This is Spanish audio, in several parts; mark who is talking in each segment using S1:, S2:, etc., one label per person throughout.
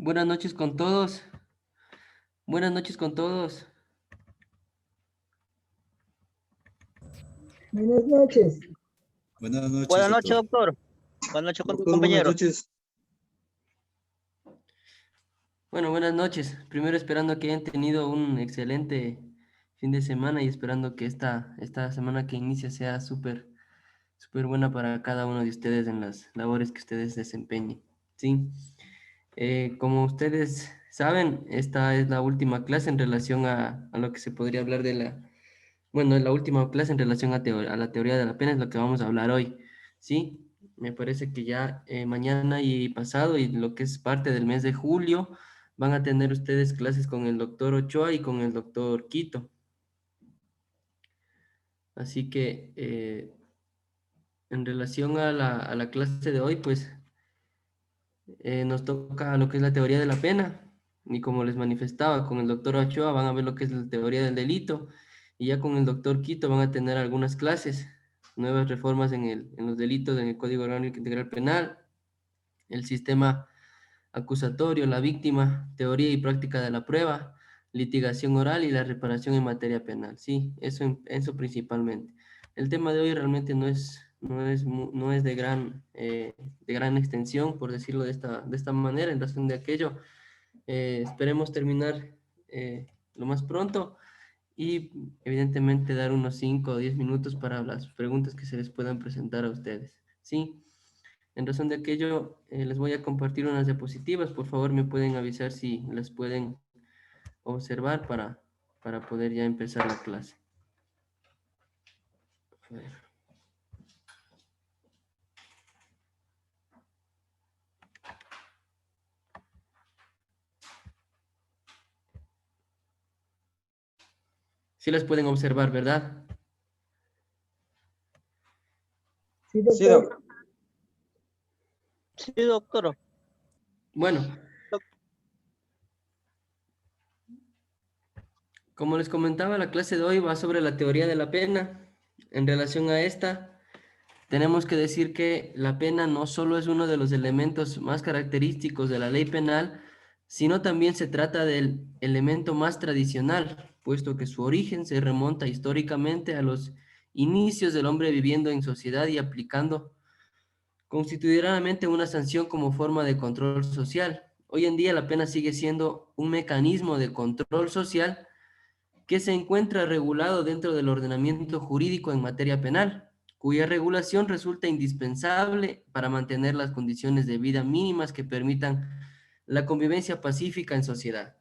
S1: Buenas noches con todos. Buenas noches con todos.
S2: Buenas noches.
S3: Buenas noches,
S4: Buenas noches,
S3: doctor.
S4: doctor. Buenas noches,
S3: Doctor, buenas
S4: compañeros.
S3: noches.
S1: Bueno, buenas noches. Primero esperando que hayan tenido un excelente fin de semana y esperando que esta semana que inicia sea súper buena para cada uno de ustedes en las labores que ustedes desempeñen. Sí. Como ustedes saben, esta es la última clase en relación a lo que se podría hablar bueno, es la última clase en relación a la teoría de la pena, es lo que vamos a hablar hoy, ¿sí? Me parece que ya mañana y pasado y lo que es parte del mes de julio van a tener ustedes clases con el doctor Ochoa y con el doctor Quito. Así que en relación a la clase de hoy, pues nos toca lo que es la teoría de la pena. Y como les manifestaba, con el doctor Ochoa van a ver lo que es la teoría del delito. Y ya con el doctor Quito van a tener algunas clases, nuevas reformas en los delitos, en el Código Orgánico Integral Penal, el sistema acusatorio, la víctima, teoría y práctica de la prueba, litigación oral y la reparación en materia penal. Sí, eso principalmente. El tema de hoy realmente no es de gran extensión, por decirlo de esta manera, en razón de aquello. Esperemos terminar lo más pronto y evidentemente dar unos 5 o 10 minutos para las preguntas que se les puedan presentar a ustedes. Sí. En razón de aquello, les voy a compartir unas diapositivas. Por favor, me pueden avisar si las pueden observar para poder ya empezar la clase. A ver. Sí las pueden observar, ¿verdad?
S2: Sí,
S3: Sí,
S2: doctor.
S4: Sí, doctor.
S1: Bueno, como les comentaba, la clase de hoy va sobre la teoría de la pena. En relación a esta, tenemos que decir que la pena no solo es uno de los elementos más característicos de la ley penal, sino también se trata del elemento más tradicional, puesto que su origen se remonta históricamente a los inicios del hombre viviendo en sociedad y aplicando constitucionalmente una sanción como forma de control social. Hoy en día la pena sigue siendo un mecanismo de control social que se encuentra regulado dentro del ordenamiento jurídico en materia penal, cuya regulación resulta indispensable para mantener las condiciones de vida mínimas que permitan la convivencia pacífica en sociedad.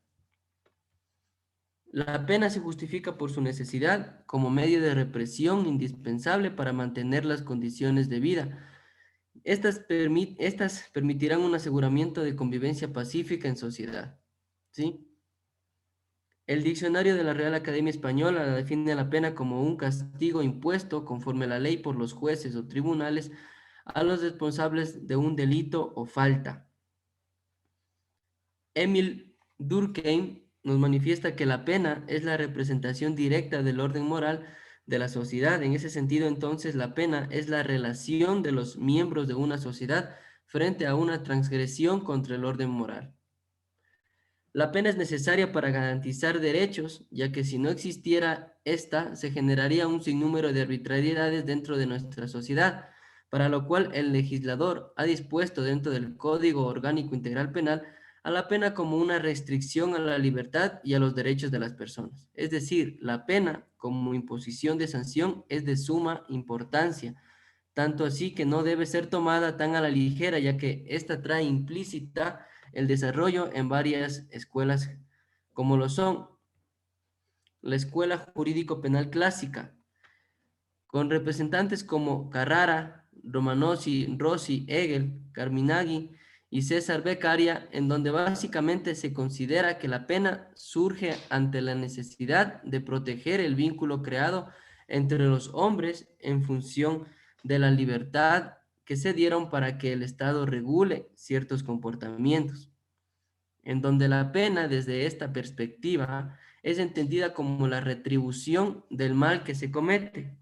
S1: La pena se justifica por su necesidad como medio de represión indispensable para mantener las condiciones de vida. Estas permitirán un aseguramiento de convivencia pacífica en sociedad. ¿Sí? El diccionario de la Real Academia Española define la pena como un castigo impuesto conforme a la ley por los jueces o tribunales a los responsables de un delito o falta. Emil Durkheim nos manifiesta que la pena es la representación directa del orden moral de la sociedad. En ese sentido, entonces, la pena es la relación de los miembros de una sociedad frente a una transgresión contra el orden moral. La pena es necesaria para garantizar derechos, ya que si no existiera esta, se generaría un sinnúmero de arbitrariedades dentro de nuestra sociedad, para lo cual el legislador ha dispuesto dentro del Código Orgánico Integral Penal a la pena como una restricción a la libertad y a los derechos de las personas. Es decir, la pena como imposición de sanción es de suma importancia, tanto así que no debe ser tomada tan a la ligera, ya que esta trae implícita el desarrollo en varias escuelas, como lo son la Escuela Jurídico Penal Clásica, con representantes como Carrara, Romanossi, Rossi, Hegel, Carminaghi y César Beccaria, en donde básicamente se considera que la pena surge ante la necesidad de proteger el vínculo creado entre los hombres en función de la libertad que se dieron para que el Estado regule ciertos comportamientos, en donde la pena desde esta perspectiva es entendida como la retribución del mal que se comete,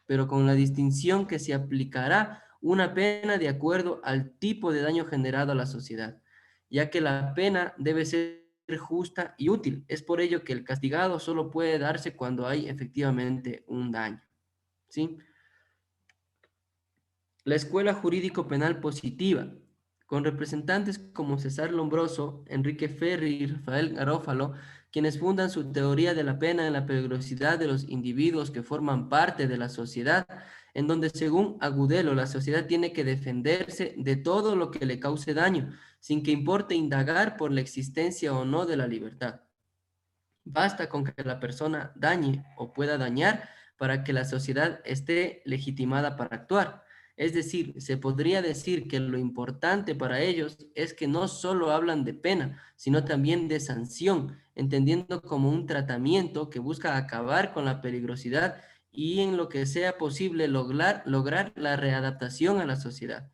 S1: pero con la distinción que se aplicará una pena de acuerdo al tipo de daño generado a la sociedad. ya que la pena debe ser justa y útil. Es por ello que el castigado solo puede darse cuando hay efectivamente un daño, ¿sí? La Escuela Jurídico Penal Positiva, con representantes como César Lombroso, Enrique Ferri y Rafael Garófalo, quienes fundan su teoría de la pena en la peligrosidad de los individuos que forman parte de la sociedad, en donde según Agudelo la sociedad tiene que defenderse de todo lo que le cause daño, sin que importe indagar por la existencia o no de la libertad. Basta con que la persona dañe o pueda dañar para que la sociedad esté legitimada para actuar. Es decir, se podría decir que lo importante para ellos es que no solo hablan de pena, sino también de sanción, entendiendo como un tratamiento que busca acabar con la peligrosidad y en lo que sea posible lograr la readaptación a la sociedad.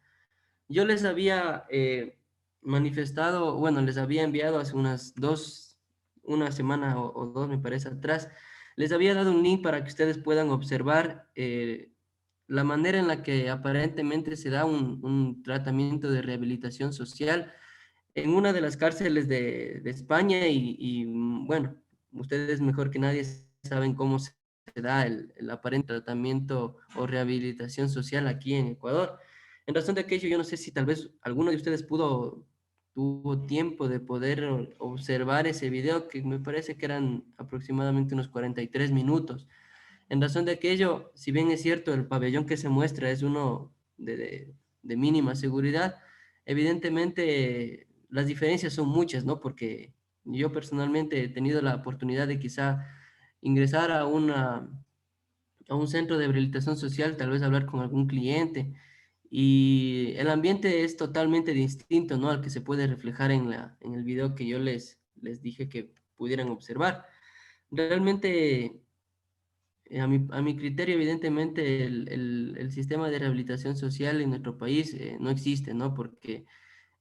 S1: Yo les había manifestado, bueno, les había enviado hace una semana o dos, me parece, atrás, les había dado un link para que ustedes puedan observar la manera en la que aparentemente se da un tratamiento de rehabilitación social en una de las cárceles de España bueno, ustedes mejor que nadie saben cómo se da el aparente tratamiento o rehabilitación social aquí en Ecuador. En razón de aquello, yo no sé si tal vez alguno de ustedes tuvo tiempo de poder observar ese video, que me parece que eran aproximadamente unos 43 minutos. En razón de aquello, si bien es cierto, el pabellón que se muestra es uno de mínima seguridad, evidentemente las diferencias son muchas, ¿no? Porque yo personalmente he tenido la oportunidad de quizá ingresar a un centro de rehabilitación social, tal vez hablar con algún cliente, y el ambiente es totalmente distinto, ¿no? Al que se puede reflejar en el video que yo les dije que pudieran observar. Realmente a mi criterio, evidentemente, el sistema de rehabilitación social en nuestro país no existe, ¿no? Porque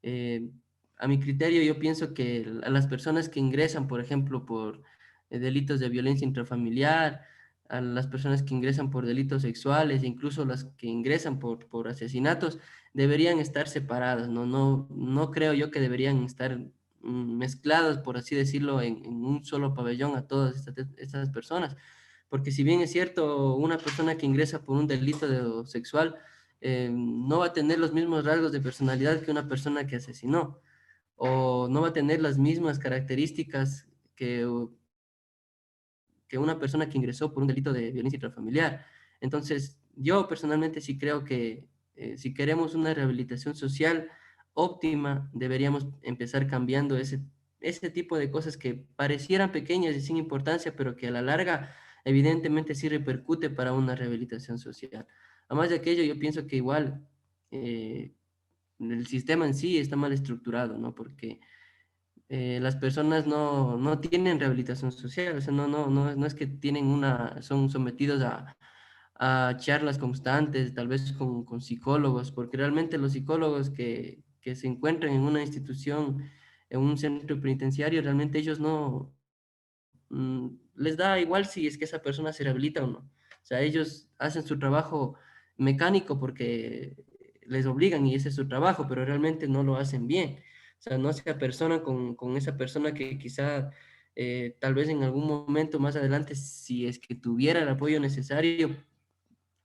S1: eh, a mi criterio yo pienso que a las personas que ingresan, por ejemplo, por delitos de violencia intrafamiliar, a las personas que ingresan por delitos sexuales, e incluso las que ingresan por asesinatos, deberían estar separadas, ¿no? No creo yo que deberían estar mezcladas, por así decirlo, en un solo pabellón a todas estas personas, porque si bien es cierto, una persona que ingresa por un delito sexual no va a tener los mismos rasgos de personalidad que una persona que asesinó, o no va a tener las mismas características que, que una persona que ingresó por un delito de violencia intrafamiliar. Entonces, yo personalmente sí creo que si queremos una rehabilitación social óptima, deberíamos empezar cambiando ese tipo de cosas que parecieran pequeñas y sin importancia, pero que a la larga evidentemente sí repercute para una rehabilitación social. Además de aquello, yo pienso que igual eh, el sistema en sí está mal estructurado, ¿no? Porque las personas no tienen rehabilitación social, o sea, no es que son sometidos a charlas constantes, tal vez con psicólogos, porque realmente los psicólogos que se encuentran en una institución, en un centro penitenciario, realmente ellos les da igual si es que esa persona se rehabilita o no. O sea, ellos hacen su trabajo mecánico porque les obligan y ese es su trabajo, pero realmente no lo hacen bien. O sea, no se apersonan con esa persona que quizá tal vez en algún momento más adelante, si es que tuviera el apoyo necesario,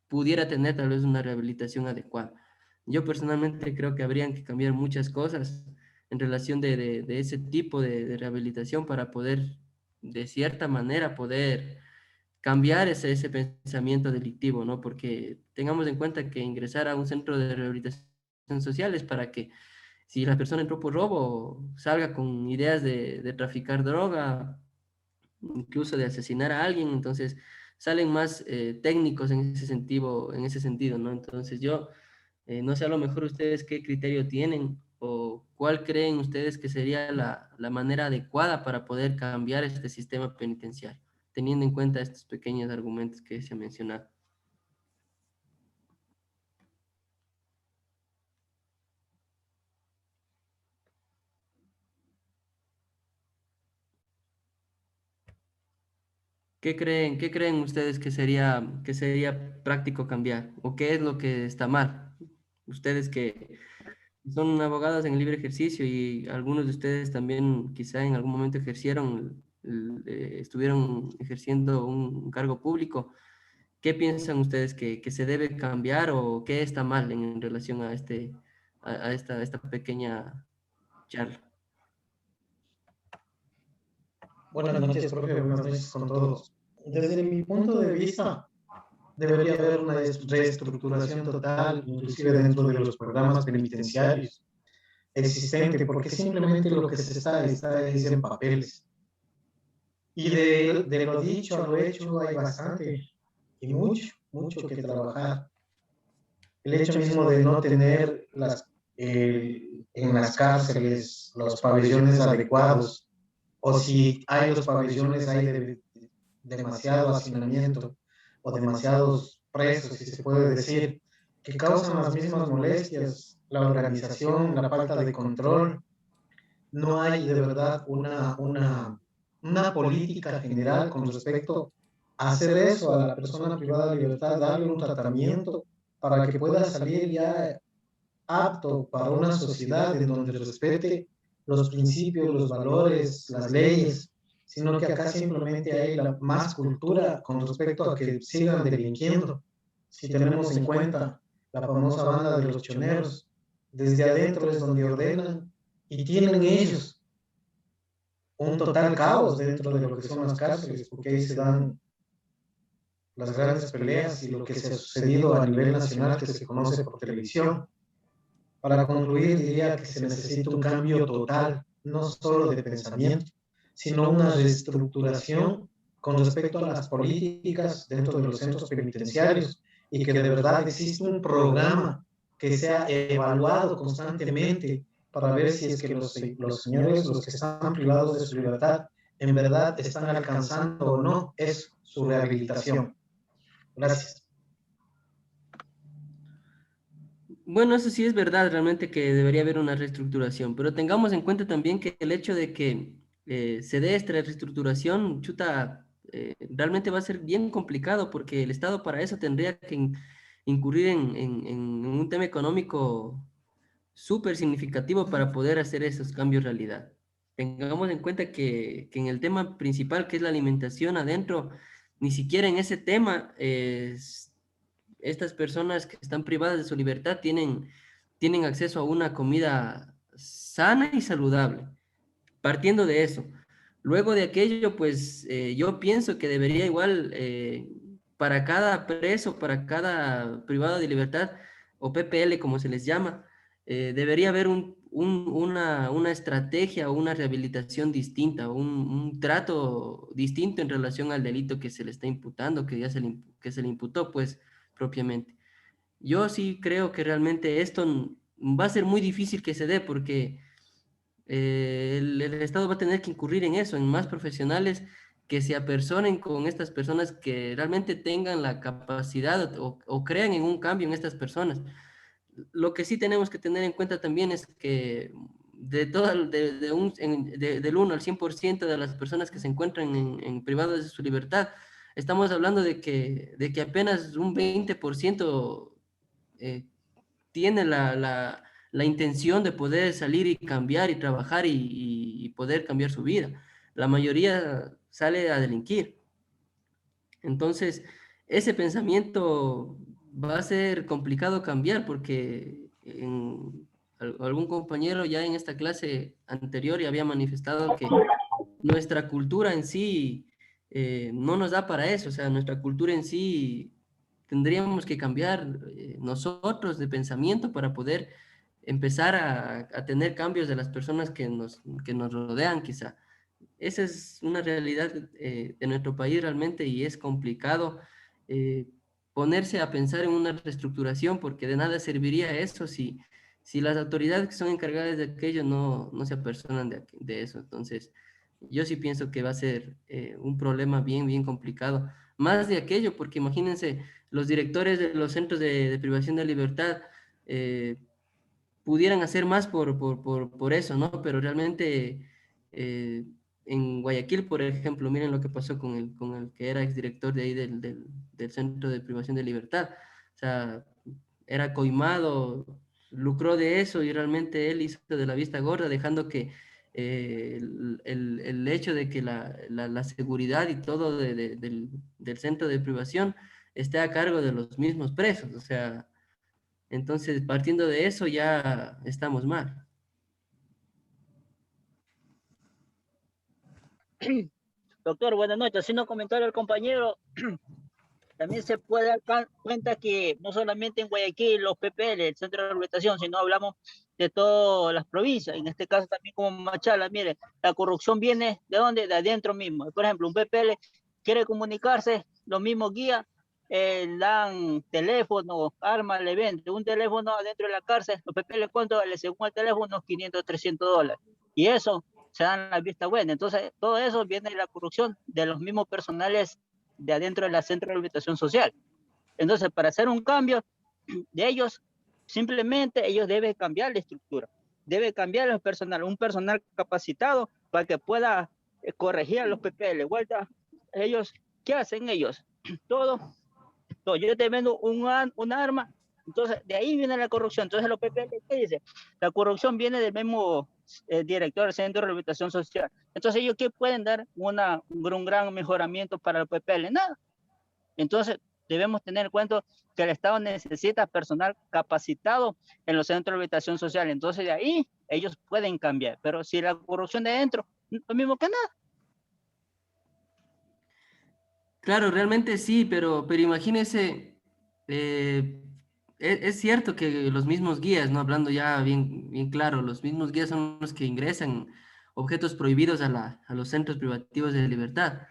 S1: pudiera tener tal vez una rehabilitación adecuada. Yo personalmente creo que habrían que cambiar muchas cosas en relación de ese tipo de rehabilitación para poder, de cierta manera, poder cambiar ese pensamiento delictivo, ¿no? Porque tengamos en cuenta que ingresar a un centro de rehabilitación social es para que si la persona entró por robo, salga con ideas de traficar droga, incluso de asesinar a alguien, entonces salen más técnicos en ese sentido, ¿no? Entonces yo no sé a lo mejor ustedes qué criterio tienen o cuál creen ustedes que sería la manera adecuada para poder cambiar este sistema penitenciario, teniendo en cuenta estos pequeños argumentos que se han mencionado. Qué creen ustedes que sería práctico cambiar? ¿O qué es lo que está mal? Ustedes son abogados en el libre ejercicio y algunos de ustedes también quizá en algún momento ejercieron, estuvieron ejerciendo un cargo público. ¿Qué piensan ustedes que se debe cambiar o qué está mal en relación a esta pequeña charla?
S3: Buenas noches, profe. Buenas noches con todos. Desde mi punto de vista, debería haber una reestructuración total, inclusive dentro de los programas penitenciarios existentes, porque simplemente lo que se está es en papeles. Y de lo dicho a lo hecho hay bastante y mucho que trabajar. El hecho mismo de no tener en las cárceles los pabellones adecuados, o si hay los pabellones, hay demasiado hacinamiento o demasiados presos, si se puede decir, que causan las mismas molestias, la organización, la falta de control. No hay de verdad una política general con respecto a hacer eso a la persona privada de libertad, darle un tratamiento para que pueda salir ya apto para una sociedad en donde respete los principios, los valores, las leyes, sino que acá simplemente hay más cultura con respecto a que sigan delinquiendo. Si tenemos en cuenta la famosa banda de los choneros, desde adentro es donde ordenan y tienen ellos un total caos dentro de lo que son las cárceles, porque ahí se dan las grandes peleas y lo que se ha sucedido a nivel nacional que se conoce por televisión. Para concluir, diría que se necesita un cambio total, no solo de pensamiento, sino una reestructuración con respecto a las políticas dentro de los centros penitenciarios y que de verdad existe un programa que sea evaluado constantemente para ver si es que los señores, los que están privados de su libertad, en verdad están alcanzando o no es su rehabilitación. Gracias.
S1: Bueno, eso sí es verdad, realmente que debería haber una reestructuración, pero tengamos en cuenta también que el hecho de que se dé esta reestructuración, chuta, realmente va a ser bien complicado porque el Estado para eso tendría que incurrir en un tema económico súper significativo para poder hacer esos cambios realidad. Tengamos en cuenta que en el tema principal, que es la alimentación adentro, ni siquiera en ese tema estas personas que están privadas de su libertad tienen acceso a una comida sana y saludable. Partiendo de eso. Luego de aquello, pues yo pienso que debería igual, para cada preso, para cada privado de libertad, o PPL como se les llama, debería haber una estrategia o una rehabilitación distinta, un trato distinto en relación al delito que se le está imputando, que ya que se le imputó, pues, propiamente. Yo sí creo que realmente esto va a ser muy difícil que se dé porque el Estado va a tener que incurrir en eso, en más profesionales que se apersonen con estas personas, que realmente tengan la capacidad o crean en un cambio en estas personas. Lo que sí tenemos que tener en cuenta también es que del 1 al 100% de las personas que se encuentran privadas de su libertad, estamos hablando de que apenas un 20% eh, tiene la intención de poder salir y cambiar y trabajar y poder cambiar su vida. La mayoría sale a delinquir. Entonces, ese pensamiento va a ser complicado cambiar porque algún compañero ya en esta clase anterior ya había manifestado que nuestra cultura en sí no nos da para eso, o sea, nuestra cultura en sí tendríamos que cambiar nosotros de pensamiento para poder empezar a tener cambios de las personas que nos rodean quizá. Esa es una realidad de nuestro país realmente y es complicado eh, ponerse a pensar en una reestructuración porque de nada serviría eso si las autoridades que son encargadas de aquello no se apersonan de eso. Entonces, yo sí pienso que va a ser un problema bien, bien complicado. Más de aquello, porque imagínense, los directores de los centros de privación de libertad eh, pudieran hacer más por eso, ¿no? Pero realmente eh, en Guayaquil, por ejemplo, miren lo que pasó con el que era exdirector de ahí del Centro de Privación de Libertad. O sea, era coimado, lucró de eso y realmente él hizo de la vista gorda, dejando que el hecho de que la seguridad y todo del centro de privación esté a cargo de los mismos presos. O sea, entonces partiendo de eso ya estamos mal.
S4: Doctor, buenas noches. Haciendo comentario al compañero, también se puede dar cuenta que no solamente en Guayaquil, los PPL, el centro de rehabilitación, sino hablamos de todas las provincias. En este caso también como Machala, mire, la corrupción viene ¿de dónde? De adentro mismo. Por ejemplo, un PPL quiere comunicarse, los mismos guías dan teléfono, armas, le venden un teléfono adentro de la cárcel. Los PPL, ¿cuánto vale? Según el teléfono, unos 500, $300. Y eso se dan la vista buena. Entonces, todo eso viene de la corrupción de los mismos personales de adentro de la centro de rehabilitación social. Entonces, para hacer un cambio de ellos, simplemente ellos deben cambiar la estructura, debe cambiar el personal, un personal capacitado para que pueda corregir a los PPL. Vuelta, ellos, ¿qué hacen ellos? Todo, todo. Yo te vendo un arma, entonces de ahí viene la corrupción. Entonces los PPL, ¿qué dicen? La corrupción viene del mismo director del Centro de Rehabilitación Social. Entonces ellos, ¿qué pueden dar un gran mejoramiento para el PPL? Nada. Entonces, debemos tener en cuenta que el Estado necesita personal capacitado en los centros de rehabilitación social. Entonces, de ahí ellos pueden cambiar. Pero si la corrupción de dentro, lo mismo que nada.
S1: Claro, realmente sí, pero imagínese, es cierto que los mismos guías, ¿no? Hablando ya bien claro, los mismos guías son los que ingresan objetos prohibidos a los centros privativos de libertad.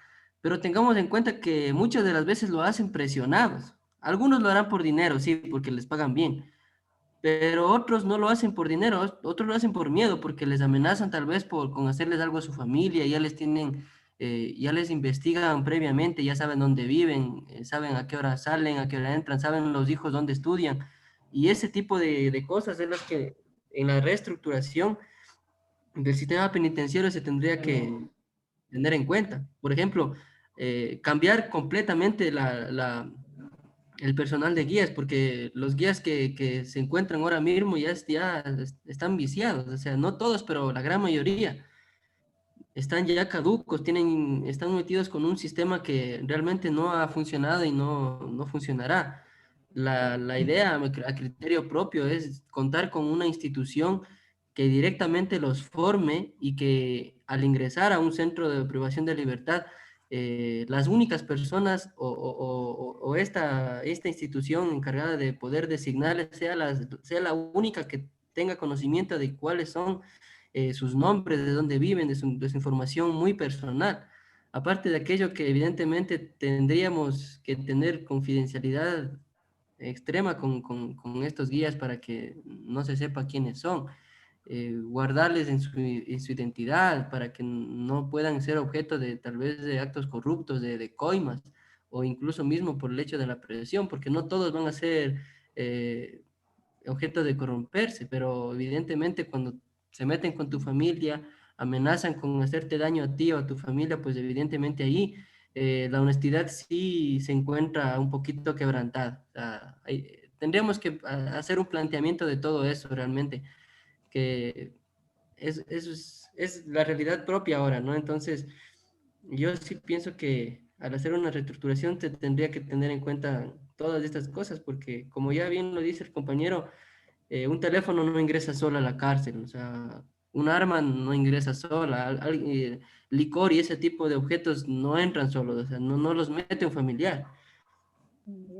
S1: Pero tengamos en cuenta que muchas de las veces lo hacen presionados. Algunos lo harán por dinero, sí, porque les pagan bien, pero otros no lo hacen por dinero, otros lo hacen por miedo, porque les amenazan tal vez con hacerles algo a su familia, ya les tienen, ya les investigan previamente, ya saben dónde viven, saben a qué hora salen, a qué hora entran, saben los hijos dónde estudian, y ese tipo de cosas es las que en la reestructuración del sistema penitenciario se tendría que tener en cuenta. Por ejemplo, cambiar completamente el personal de guías, porque los guías que se encuentran ahora mismo ya están viciados, o sea, no todos, pero la gran mayoría están ya caducos, están metidos con un sistema que realmente no ha funcionado y no funcionará. La idea a criterio propio es contar con una institución que directamente los forme y que al ingresar a un centro de privación de libertad, las únicas personas o esta institución encargada de poder designarles sea la única que tenga conocimiento de cuáles son sus nombres, de dónde viven, de su información muy personal. Aparte de aquello que evidentemente tendríamos que tener confidencialidad extrema con estos guías para que no se sepa quiénes son, guardarles en su identidad para que no puedan ser objeto de tal vez de actos corruptos, de coimas, o incluso mismo por el hecho de la presión, porque no todos van a ser objeto de corromperse, pero evidentemente cuando se meten con tu familia, amenazan con hacerte daño a ti o a tu familia, pues evidentemente ahí la honestidad sí se encuentra un poquito quebrantada. O sea, tendríamos que hacer un planteamiento de todo eso realmente, que es la realidad propia ahora, ¿no? Entonces, yo sí pienso que al hacer una reestructuración se tendría que tener en cuenta todas estas cosas, porque como ya bien lo dice el compañero, un teléfono no ingresa sola a la cárcel, o sea, un arma no ingresa sola, licor y ese tipo de objetos no entran solos, o sea, no los mete un familiar.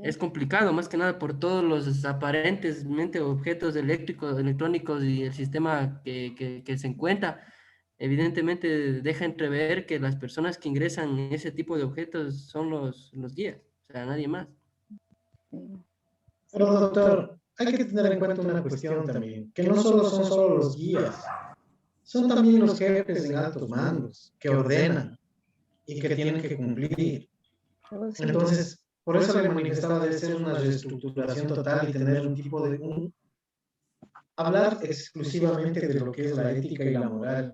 S1: Es complicado, más que nada por todos los aparentemente objetos eléctricos, electrónicos y el sistema que se encuentra. Evidentemente deja entrever que las personas que ingresan ese tipo de objetos son los guías, o sea, nadie más.
S3: Pero doctor, hay que tener en cuenta una cuestión también, que no solo son solo los guías, son también los jefes en altos mandos que ordenan y que tienen que cumplir. Entonces, por eso le manifestaba debe ser una reestructuración total y tener un tipo de hablar exclusivamente de lo que es la ética y la moral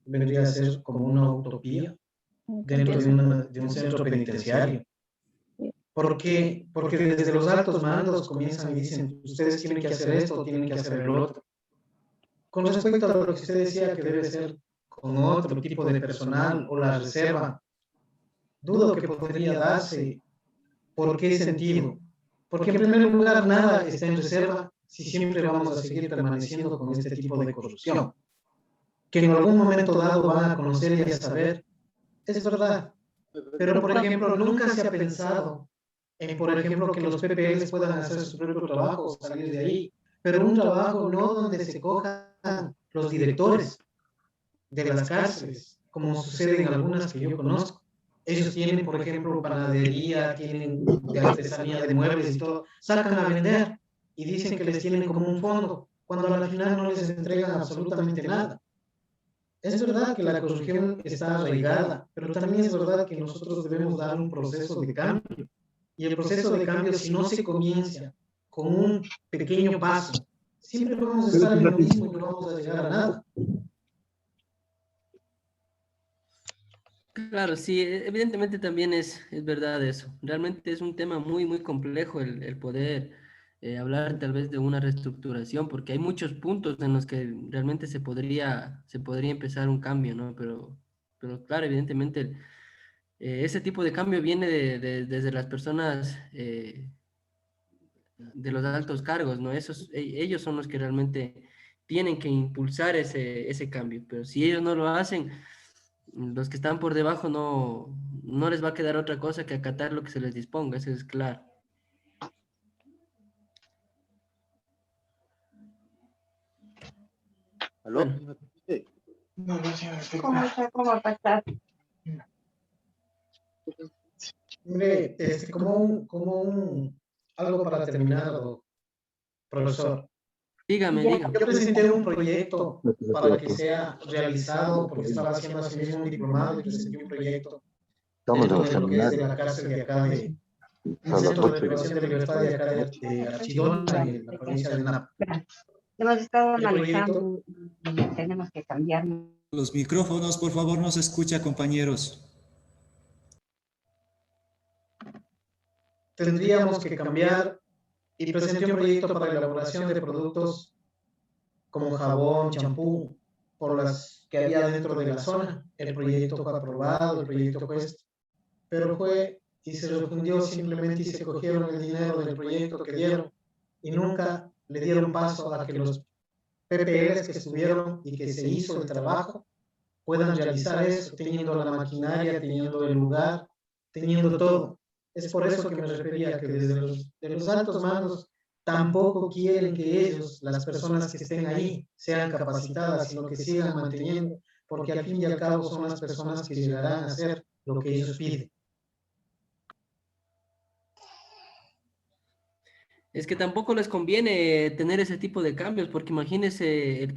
S3: vendría a ser como una utopía dentro de un centro penitenciario. ¿Por qué? Porque desde los altos mandos comienzan y dicen, ustedes tienen que hacer esto, tienen que hacer el otro. Con respecto a lo que usted decía que debe ser con otro tipo de personal o la reserva, dudo que podría darse. ¿Por qué sentido? Porque en primer lugar nada está en reserva si siempre vamos a seguir permaneciendo con este tipo de corrupción. Que en algún momento dado van a conocer y a saber, es verdad. Pero, por ejemplo, nunca se ha pensado en, por ejemplo, que los PPLs puedan hacer su propio trabajo o salir de ahí. Pero un trabajo no donde se cojan los directores de las cárceles, como sucede en algunas que yo conozco. Ellos tienen, por ejemplo, panadería, tienen de artesanía de muebles y todo, sacan a vender y dicen que les tienen como un fondo, cuando al final no les entregan absolutamente nada. Es verdad que la corrupción está arraigada, pero también es verdad que nosotros debemos dar un proceso de cambio. Y el proceso de cambio, si no se comienza con un pequeño paso, siempre vamos a estar en lo mismo y no vamos a llegar a nada.
S1: Claro, sí, evidentemente también es verdad eso. Realmente es un tema muy, muy complejo el poder hablar tal vez de una reestructuración, porque hay muchos puntos en los que realmente se podría empezar un cambio, ¿no? Pero claro, evidentemente ese tipo de cambio viene desde las personas de los altos cargos, ¿no? Ellos son los que realmente tienen que impulsar ese cambio, pero si ellos no lo hacen, los que están por debajo no les va a quedar otra cosa que acatar lo que se les disponga, eso es claro.
S5: ¿Aló?
S1: Bueno,
S6: ¿Cómo está? ¿Cómo va a pasar?
S3: Mire, algo para terminar, profesor.
S1: dígame,
S6: Ya.
S1: dígame.
S3: Yo presenté un proyecto para que sea realizado, porque estaba haciendo así mismo un diplomado y presenté un proyecto dentro de lo que es de la cárcel de acá, de un centro de privación de libertad de acá de Archidona y de la provincia de Napo.
S6: Hemos estado
S3: El proyecto,
S6: analizando y tenemos que cambiar.
S7: Los micrófonos, por favor, no se escucha, compañeros.
S3: tendríamos que cambiar y presenté un proyecto para la elaboración de productos como jabón, champú, por las que había dentro de la zona. El proyecto fue aprobado, el proyecto fue esto, pero fue y se refundió simplemente y se cogieron el dinero del proyecto que dieron y nunca le dieron paso a que los PPLs que estuvieron y que se hizo el trabajo puedan realizar eso, teniendo la maquinaria, teniendo el lugar, teniendo todo. Es por eso que me refería que desde los altos mandos tampoco quieren que ellos, las personas que estén ahí, sean capacitadas, sino que sigan manteniendo, porque al fin y al cabo son las personas que llegarán a hacer lo que ellos piden.
S1: Es que tampoco les conviene tener ese tipo de cambios, porque imagínense el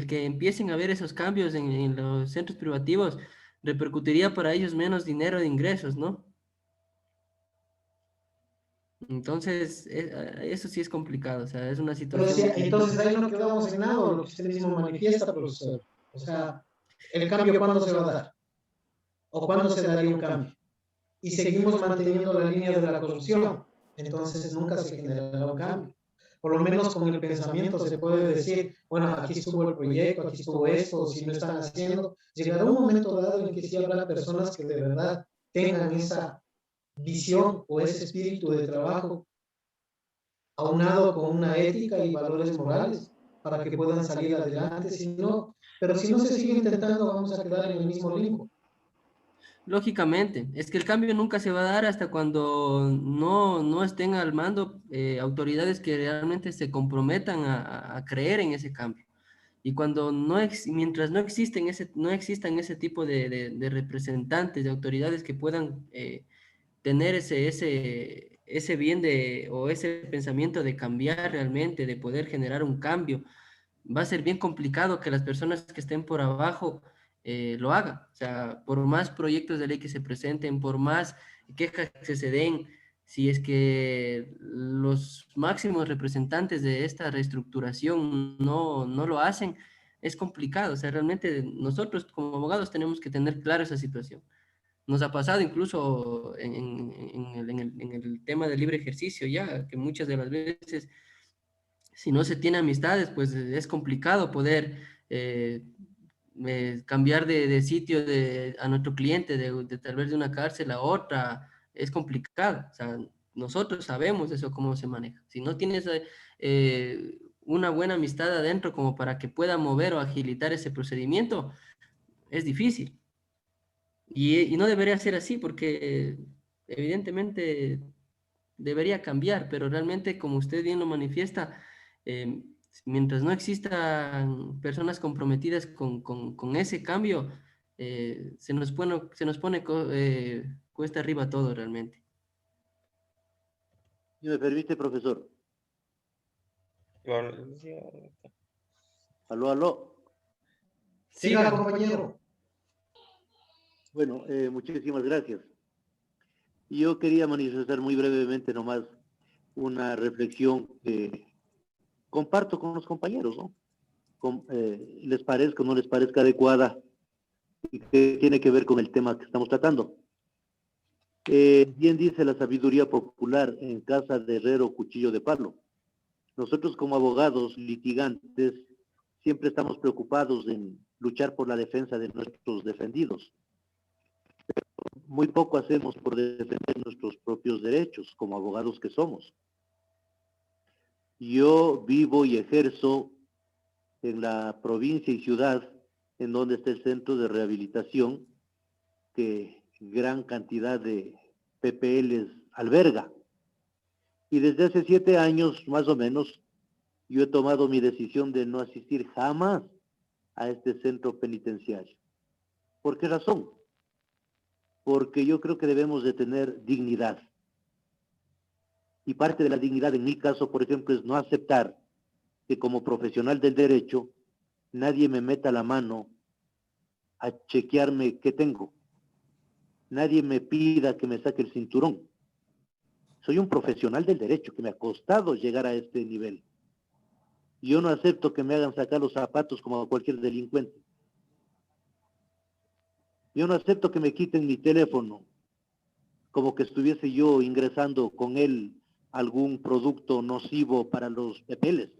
S1: que empiecen a ver esos cambios en los centros privativos, repercutiría para ellos menos dinero de ingresos, ¿no? Entonces, eso sí es complicado, o sea, es una
S3: Pero
S1: situación
S3: decía,
S1: que...
S3: entonces ahí no quedamos en nada, lo que usted mismo manifiesta, profesor. O sea, ¿el cambio cuándo se va a dar? ¿O cuándo se daría un cambio? Y seguimos manteniendo la línea de la corrupción, entonces nunca se generará un cambio. Por lo menos con el pensamiento se puede decir, bueno, aquí estuvo el proyecto, aquí estuvo esto, si no están haciendo, llegará un momento dado en que sí habrá personas que de verdad tengan esa visión o ese espíritu de trabajo aunado con una ética y valores morales para que puedan salir adelante, si no, pero si no se sigue intentando vamos a quedar en el mismo limbo.
S1: Lógicamente, es que el cambio nunca se va a dar hasta cuando no estén al mando autoridades que realmente se comprometan a creer en ese cambio. Y cuando mientras no existan ese tipo de representantes, de autoridades que puedan tener ese bien o ese pensamiento de cambiar realmente, de poder generar un cambio, va a ser bien complicado que las personas que estén por abajo lo hagan. O sea, por más proyectos de ley que se presenten, por más quejas que se den, si es que los máximos representantes de esta reestructuración no lo hacen, es complicado. O sea, realmente nosotros como abogados tenemos que tener clara esa situación. Nos ha pasado incluso en el tema del libre ejercicio ya, que muchas de las veces, si no se tiene amistades, pues es complicado poder cambiar de sitio a nuestro cliente, de tal vez de una cárcel a otra, es complicado. O sea, nosotros sabemos eso cómo se maneja. Si no tienes una buena amistad adentro como para que pueda mover o agilitar ese procedimiento, es difícil. Y no debería ser así porque evidentemente debería cambiar, pero realmente como usted bien lo manifiesta, eh, mientras no existan personas comprometidas con ese cambio, se nos pone cuesta arriba todo realmente.
S5: Si me permite, profesor. Aló, aló.
S3: Siga, compañero.
S5: Bueno, muchísimas gracias. Yo quería manifestar muy brevemente nomás una reflexión que comparto con los compañeros, ¿no? Les parezca o no les parezca adecuada y que tiene que ver con el tema que estamos tratando. Bien dice la sabiduría popular, en casa de herrero, cuchillo de palo. Nosotros como abogados litigantes siempre estamos preocupados en luchar por la defensa de nuestros defendidos. Muy poco hacemos por defender nuestros propios derechos como abogados que somos. Yo vivo y ejerzo en la provincia y ciudad en donde está el centro de rehabilitación que gran cantidad de PPLs alberga. Y desde hace 7 años, más o menos, yo he tomado mi decisión de no asistir jamás a este centro penitenciario. ¿Por qué razón? Porque yo creo que debemos de tener dignidad. Y parte de la dignidad, en mi caso, por ejemplo, es no aceptar que como profesional del derecho, nadie me meta la mano a chequearme qué tengo. Nadie me pida que me saque el cinturón. Soy un profesional del derecho que me ha costado llegar a este nivel. Yo no acepto que me hagan sacar los zapatos como a cualquier delincuente. Yo no acepto que me quiten mi teléfono como que estuviese yo ingresando con él algún producto nocivo para los papeles.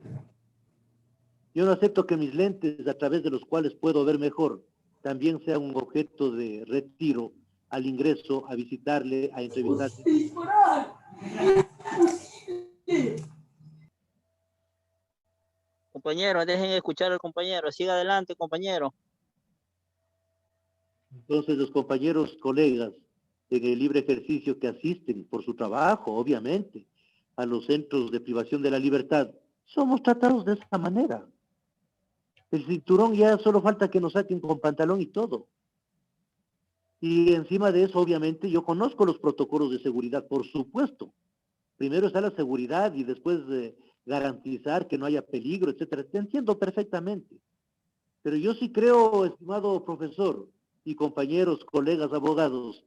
S5: Yo no acepto que mis lentes, a través de los cuales puedo ver mejor, también sean un objeto de retiro al ingreso, a visitarle, a entrevistarle.
S4: Compañero, dejen escuchar al compañero. Siga adelante, compañero.
S5: Entonces, los compañeros, colegas, en el libre ejercicio que asisten por su trabajo, obviamente, a los centros de privación de la libertad, somos tratados de esa manera. El cinturón ya solo falta que nos saquen con pantalón y todo. Y encima de eso, obviamente, yo conozco los protocolos de seguridad, por supuesto. Primero está la seguridad y después garantizar que no haya peligro, etcétera. Te entiendo perfectamente. Pero yo sí creo, estimado profesor y compañeros, colegas, abogados,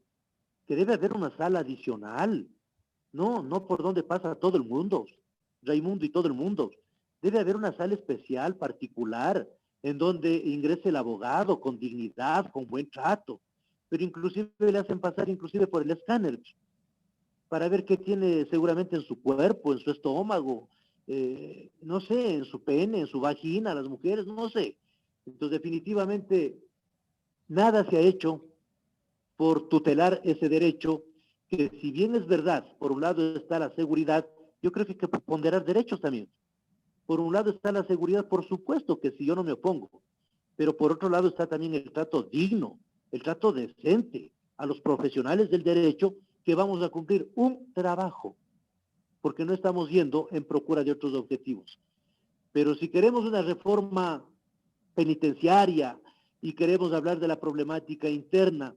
S5: que debe haber una sala adicional. No, no por donde pasa todo el mundo, Raimundo y todo el mundo. Debe haber una sala especial, particular, en donde ingrese el abogado con dignidad, con buen trato. Pero inclusive le hacen pasar inclusive por el escáner para ver qué tiene seguramente en su cuerpo, en su estómago, no sé, en su pene, en su vagina, las mujeres, no sé. Entonces definitivamente nada se ha hecho por tutelar ese derecho, que si bien es verdad, por un lado está la seguridad, yo creo que hay que ponderar derechos también. Por un lado está la seguridad, por supuesto que si yo no me opongo, pero por otro lado está también el trato digno, el trato decente a los profesionales del derecho que vamos a cumplir un trabajo, porque no estamos yendo en procura de otros objetivos. Pero si queremos una reforma penitenciaria y queremos hablar de la problemática interna,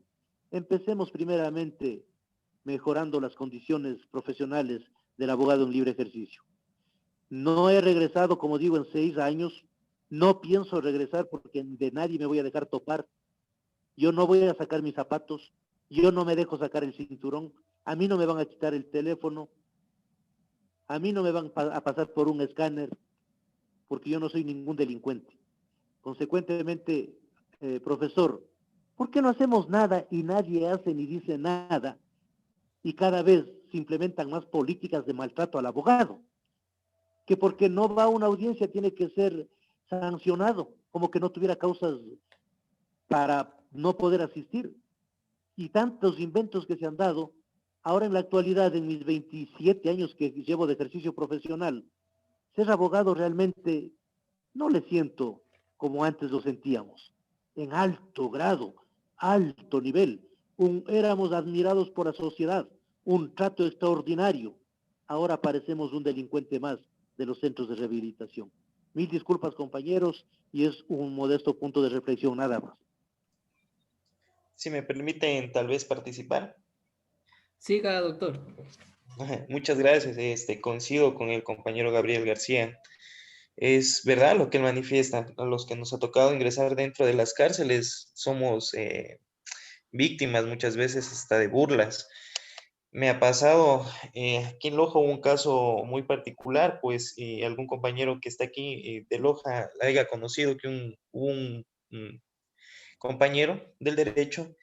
S5: empecemos primeramente mejorando las condiciones profesionales del abogado en libre ejercicio. No he regresado, como digo, en 6 años. No pienso regresar porque de nadie me voy a dejar topar. Yo no voy a sacar mis zapatos. Yo no me dejo sacar el cinturón. A mí no me van a quitar el teléfono. A mí no me van a pasar por un escáner porque yo no soy ningún delincuente. Consecuentemente, profesor, ¿Por qué no hacemos nada y nadie hace ni dice nada? Y cada vez se implementan más políticas de maltrato al abogado. Que porque no va a una audiencia tiene que ser sancionado, como que no tuviera causas para no poder asistir. Y tantos inventos que se han dado, ahora en la actualidad, en mis 27 años que llevo de ejercicio profesional, ser abogado realmente no le siento como antes lo sentíamos, en alto grado, alto nivel. Éramos admirados por la sociedad, un trato extraordinario. Ahora parecemos un delincuente más de los centros de rehabilitación. Mil disculpas, compañeros, y es un modesto punto de reflexión nada más.
S8: Si me permiten tal vez participar.
S1: Siga, doctor.
S8: Muchas gracias. Coincido con el compañero Gabriel García. Es verdad lo que él manifiesta. A los que nos ha tocado ingresar dentro de las cárceles somos víctimas muchas veces hasta de burlas. Me ha pasado, aquí en Loja hubo un caso muy particular, pues algún compañero que está aquí de Loja haya conocido que un compañero del derecho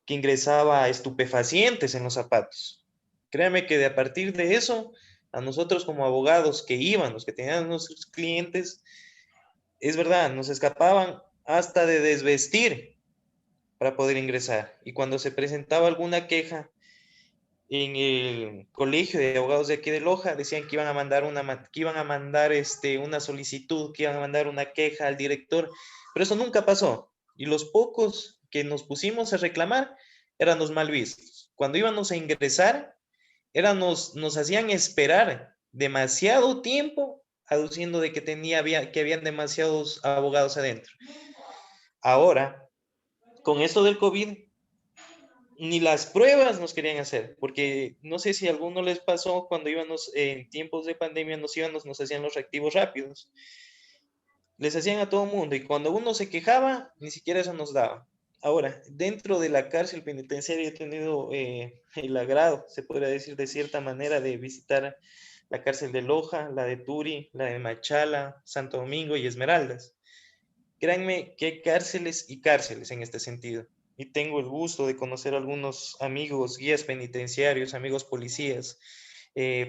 S8: que ingresaba estupefacientes en los zapatos. Créame que a partir de eso, a nosotros como abogados que íbamos, que tenían nuestros clientes, es verdad, nos escapaban hasta de desvestir para poder ingresar. Y cuando se presentaba alguna queja en el colegio de abogados de aquí de Loja, decían que iban a mandar una solicitud, que iban a mandar una queja al director, pero eso nunca pasó. Y los pocos que nos pusimos a reclamar éramos mal vistos. Cuando íbamos a ingresar, nos hacían esperar demasiado tiempo, aduciendo de que habían demasiados abogados adentro. Ahora, con esto del COVID, ni las pruebas nos querían hacer, porque no sé si a alguno les pasó cuando íbamos en tiempos de pandemia, nos hacían los reactivos rápidos. Les hacían a todo mundo y cuando uno se quejaba, ni siquiera eso nos daba. Ahora, dentro de la cárcel penitenciaria he tenido el agrado, se podría decir de cierta manera, de visitar la cárcel de Loja, la de Turi, la de Machala, Santo Domingo y Esmeraldas. Créanme que hay cárceles y cárceles en este sentido. Y tengo el gusto de conocer a algunos amigos, guías penitenciarios, amigos policías,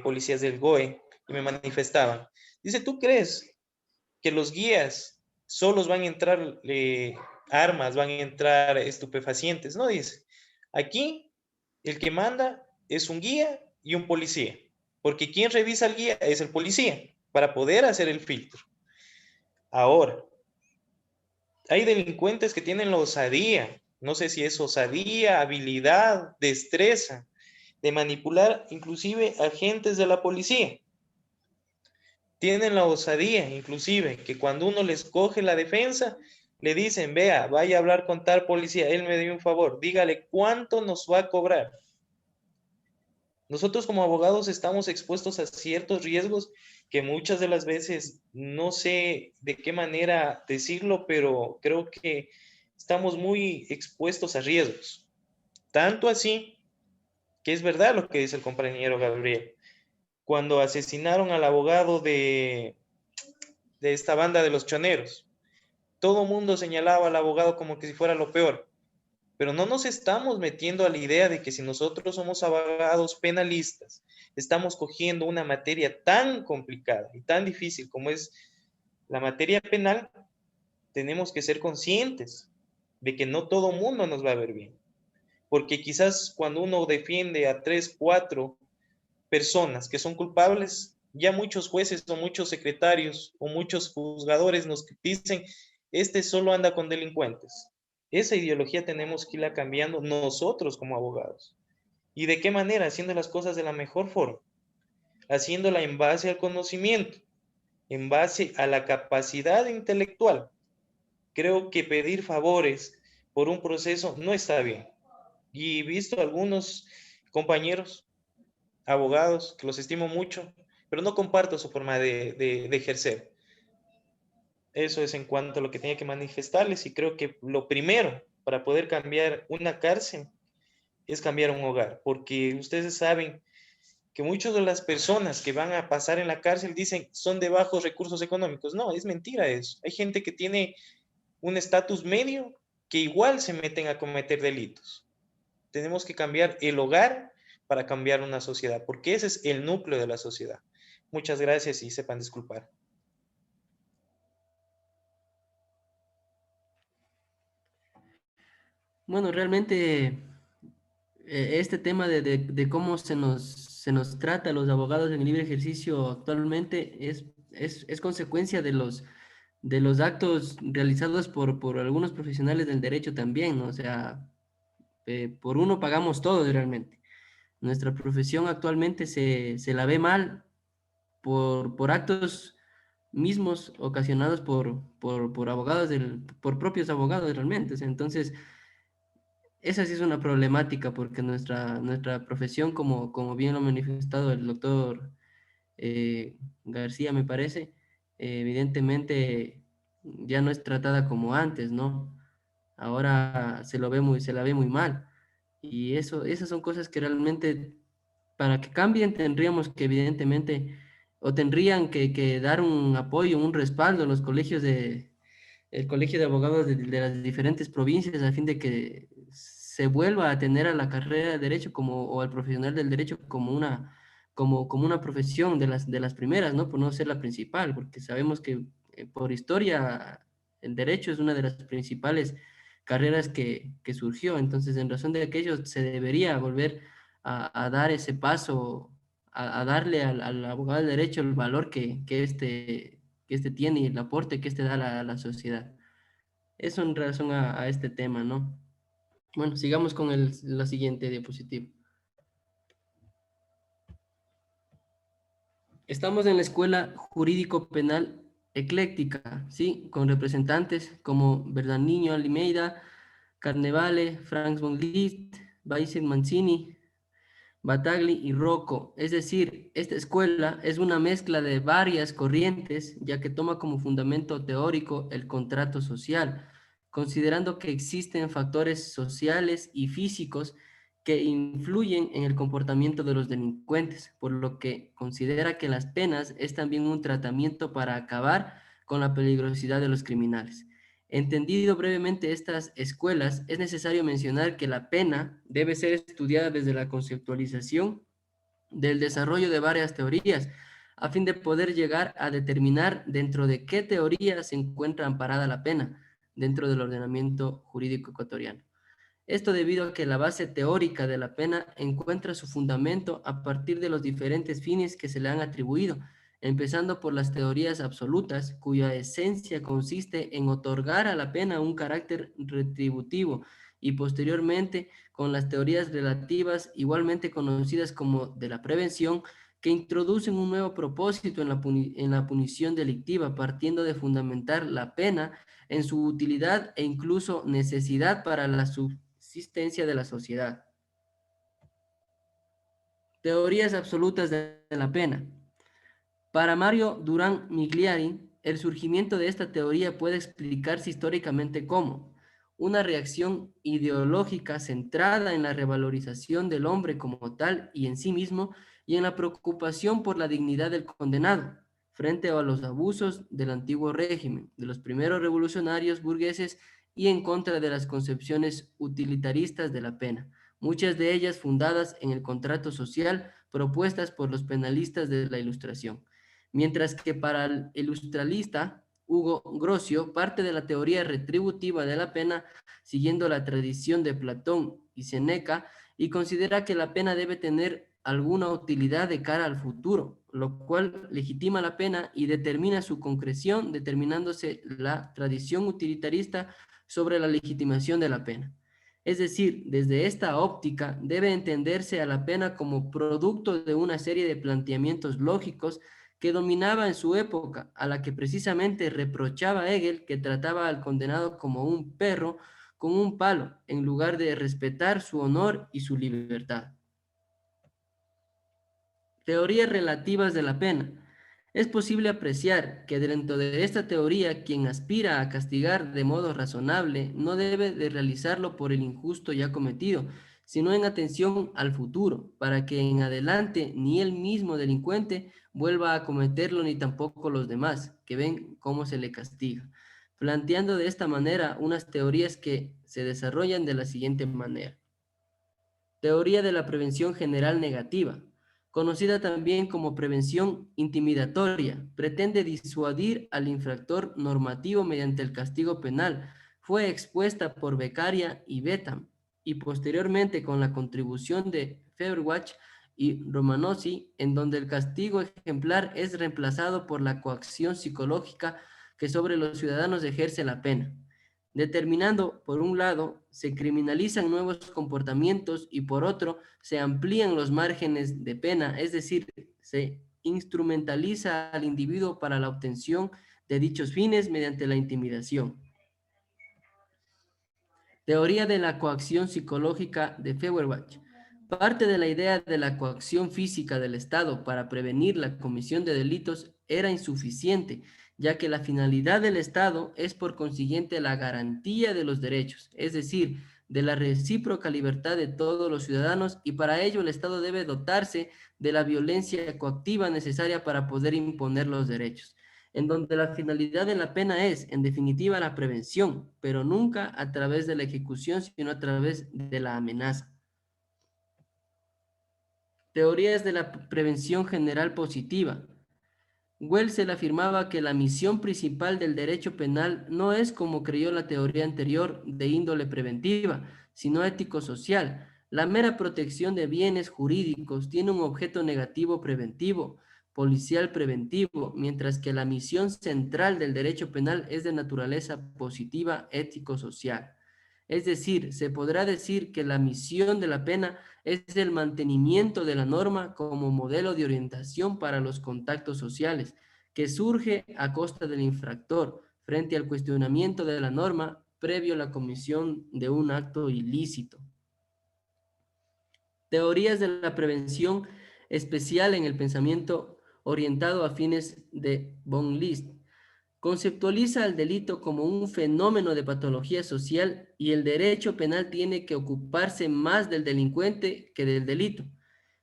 S8: policías del GOE, y me manifestaban. Dice, ¿tú crees que los guías solos van a entrar armas, van a entrar estupefacientes? No, dice. Aquí el que manda es un guía y un policía, porque quien revisa al guía es el policía, para poder hacer el filtro. Ahora, hay delincuentes que tienen la osadía, no sé si es osadía, habilidad, destreza, de manipular inclusive agentes de la policía. Tienen la osadía, inclusive, que cuando uno les coge la defensa, le dicen, vea, vaya a hablar con tal policía, él me dio un favor, dígale cuánto nos va a cobrar. Nosotros como abogados estamos expuestos a ciertos riesgos que muchas de las veces no sé de qué manera decirlo, pero creo que estamos muy expuestos a riesgos. Tanto así que es verdad lo que dice el compañero Gabriel. Cuando asesinaron al abogado de esta banda de los choneros, todo mundo señalaba al abogado como que si fuera lo peor. Pero no nos estamos metiendo a la idea de que si nosotros somos abogados penalistas, estamos cogiendo una materia tan complicada y tan difícil como es la materia penal, tenemos que ser conscientes de que no todo mundo nos va a ver bien. Porque quizás cuando uno defiende a 3, 4 personas que son culpables, ya muchos jueces o muchos secretarios o muchos juzgadores nos dicen, este solo anda con delincuentes. Esa ideología tenemos que irla cambiando nosotros como abogados. ¿Y de qué manera? Haciendo las cosas de la mejor forma. Haciéndola en base al conocimiento, en base a la capacidad intelectual. Creo que pedir favores por un proceso no está bien. Y he visto algunos compañeros, abogados, que los estimo mucho, pero no comparto su forma de ejercer. Eso es en cuanto a lo que tenía que manifestarles y creo que lo primero para poder cambiar una cárcel es cambiar un hogar, porque ustedes saben que muchas de las personas que van a pasar en la cárcel dicen son de bajos recursos económicos. No, es mentira eso. Hay gente que tiene un estatus medio que igual se meten a cometer delitos. Tenemos que cambiar el hogar para cambiar una sociedad, porque ese es el núcleo de la sociedad. Muchas gracias y sepan disculpar.
S1: Bueno, realmente este tema de cómo se nos trata a los abogados en libre ejercicio actualmente es consecuencia de los actos realizados por algunos profesionales del derecho también, ¿no? O sea, por uno pagamos todos realmente. Nuestra profesión actualmente se la ve mal por actos mismos ocasionados por abogados, por propios abogados realmente. O sea, entonces, esa sí es una problemática porque nuestra profesión, como bien lo ha manifestado el doctor García, me parece, evidentemente ya no es tratada como antes, ¿no? Ahora se la ve muy mal. Y esas son cosas que realmente, para que cambien, tendríamos que evidentemente, o tendrían que dar un apoyo, un respaldo a los colegios el colegio de abogados de las diferentes provincias a fin de que se vuelva a tener a la carrera de derecho como, o al profesional del derecho como una profesión de las primeras, ¿no? Por no ser la principal, porque sabemos que por historia el derecho es una de las principales carreras que surgió. Entonces, en razón de aquello, se debería volver a dar ese paso, a darle al abogado del derecho el valor que este tiene y el aporte que este da a la sociedad. Eso en relación a este tema, ¿no? Bueno, sigamos con la siguiente diapositiva. Estamos en la Escuela Jurídico Penal Ecléctica, ¿sí? Con representantes como Bernardino Almeida, Carnevale, Franz von Liszt, Vincent Mancini, Batagli y Rocco. Es decir, esta escuela es una mezcla de varias corrientes, ya que toma como fundamento teórico el contrato social, considerando que existen factores sociales y físicos que influyen en el comportamiento de los delincuentes, por lo que considera que las penas es también un tratamiento para acabar con la peligrosidad de los criminales. Entendido brevemente estas escuelas, es necesario mencionar que la pena debe ser estudiada desde la conceptualización del desarrollo de varias teorías, a fin de poder llegar a determinar dentro de qué teoría se encuentra amparada la pena dentro del ordenamiento jurídico ecuatoriano. Esto debido a que la base teórica de la pena encuentra su fundamento a partir de los diferentes fines que se le han atribuido, empezando por las teorías absolutas, cuya esencia consiste en otorgar a la pena un carácter retributivo, y posteriormente con las teorías relativas, igualmente conocidas como de la prevención, que introducen un nuevo propósito en la punición delictiva, partiendo de fundamentar la pena en su utilidad e incluso necesidad para la subsistencia de la sociedad. Teorías absolutas de la pena. Para Mario Durán Migliari, el surgimiento de esta teoría puede explicarse históricamente como una reacción ideológica centrada en la revalorización del hombre como tal y en sí mismo, y en la preocupación por la dignidad del condenado, frente a los abusos del antiguo régimen, de los primeros revolucionarios burgueses, y en contra de las concepciones utilitaristas de la pena, muchas de ellas fundadas en el contrato social propuestas por los penalistas de la Ilustración. Mientras que para el ilustralista Hugo Grocio parte de la teoría retributiva de la pena, siguiendo la tradición de Platón y Séneca, y considera que la pena debe tener alguna utilidad de cara al futuro, lo cual legitima la pena y determina su concreción, determinándose la tradición utilitarista sobre la legitimación de la pena. Es decir, desde esta óptica debe entenderse a la pena como producto de una serie de planteamientos lógicos que dominaba en su época, a la que precisamente reprochaba Hegel, que trataba al condenado como un perro con un palo, en lugar de respetar su honor y su libertad. Teorías relativas de la pena. Es posible apreciar que dentro de esta teoría quien aspira a castigar de modo razonable no debe de realizarlo por el injusto ya cometido, sino en atención al futuro, para que en adelante ni el mismo delincuente vuelva a cometerlo ni tampoco los demás, que ven cómo se le castiga. planteando de esta manera unas teorías que se desarrollan de la siguiente manera. Teoría de la prevención general negativa, conocida también como prevención intimidatoria, pretende disuadir al infractor normativo mediante el castigo penal. Fue expuesta por Beccaria y Betham, y posteriormente con la contribución de Feuerbach y Romanosi, en donde el castigo ejemplar es reemplazado por la coacción psicológica que sobre los ciudadanos ejerce la pena, determinando, por un lado, se criminalizan nuevos comportamientos y por otro, se amplían los márgenes de pena, es decir, se instrumentaliza al individuo para la obtención de dichos fines mediante la intimidación. Teoría de la coacción psicológica de Feuerbach. Parte de la idea de la coacción física del Estado para prevenir la comisión de delitos era insuficiente, ya que la finalidad del Estado es por consiguiente la garantía de los derechos, es decir, de la recíproca libertad de todos los ciudadanos, y para ello el Estado debe dotarse de la violencia coactiva necesaria para poder imponer los derechos, en donde la finalidad de la pena es, en definitiva, la prevención, pero nunca a través de la ejecución, sino a través de la amenaza. Teorías de la prevención general positiva. Welsel afirmaba que la misión principal del derecho penal no es, como creyó la teoría anterior, de índole preventiva, sino ético-social. La mera protección de bienes jurídicos tiene un objeto negativo preventivo, policial preventivo, mientras que la misión central del derecho penal es de naturaleza positiva, ético-social. Es decir, se podrá decir que la misión de la pena es el mantenimiento de la norma como modelo de orientación para los contactos sociales, que surge a costa del infractor frente al cuestionamiento de la norma previo a la comisión de un acto ilícito. Teorías de la prevención especial en el pensamiento orientado a fines de von List. Conceptualiza al delito como un fenómeno de patología social y el derecho penal tiene que ocuparse más del delincuente que del delito.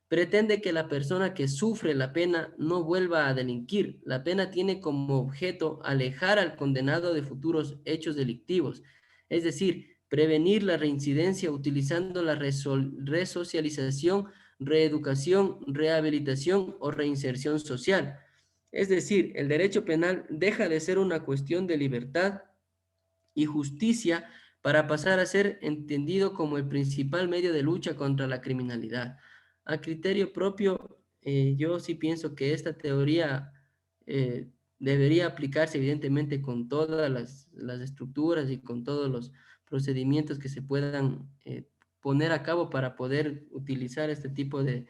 S1: Pretende que la persona que sufre la pena no vuelva a delinquir. La pena tiene como objeto alejar al condenado de futuros hechos delictivos, es decir, prevenir la reincidencia utilizando la resocialización, reeducación, rehabilitación o reinserción social. Es decir, el derecho penal deja de ser una cuestión de libertad y justicia para pasar a ser entendido como el principal medio de lucha contra la criminalidad. A criterio propio, yo sí pienso que esta teoría debería aplicarse evidentemente con todas las estructuras y con todos los procedimientos que se puedan poner a cabo para poder utilizar este tipo de